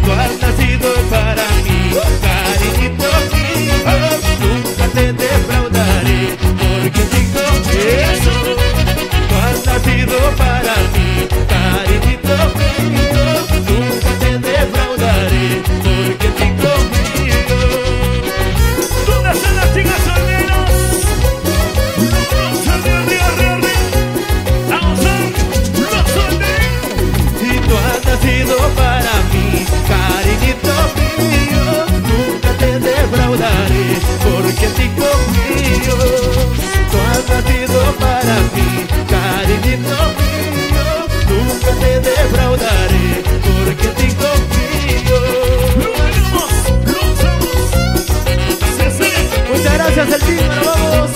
Tú has nacido para mí, cariñito mío, nunca te defraudaré porque estoy contigo. Tú has nacido para mí, cariñito mío, nunca te defraudaré porque estoy contigo. ¿Dónde están las chicas solteras? Arriba. Vamos a los solteros. Y tú has nacido para mí, cariñito mío, nunca te defraudaré porque estoy conmigo. Tú has nacido para mí, cariñito mío, nunca te defraudaré porque estoy conmigo. Muchas gracias, el Tigo, nos vamos.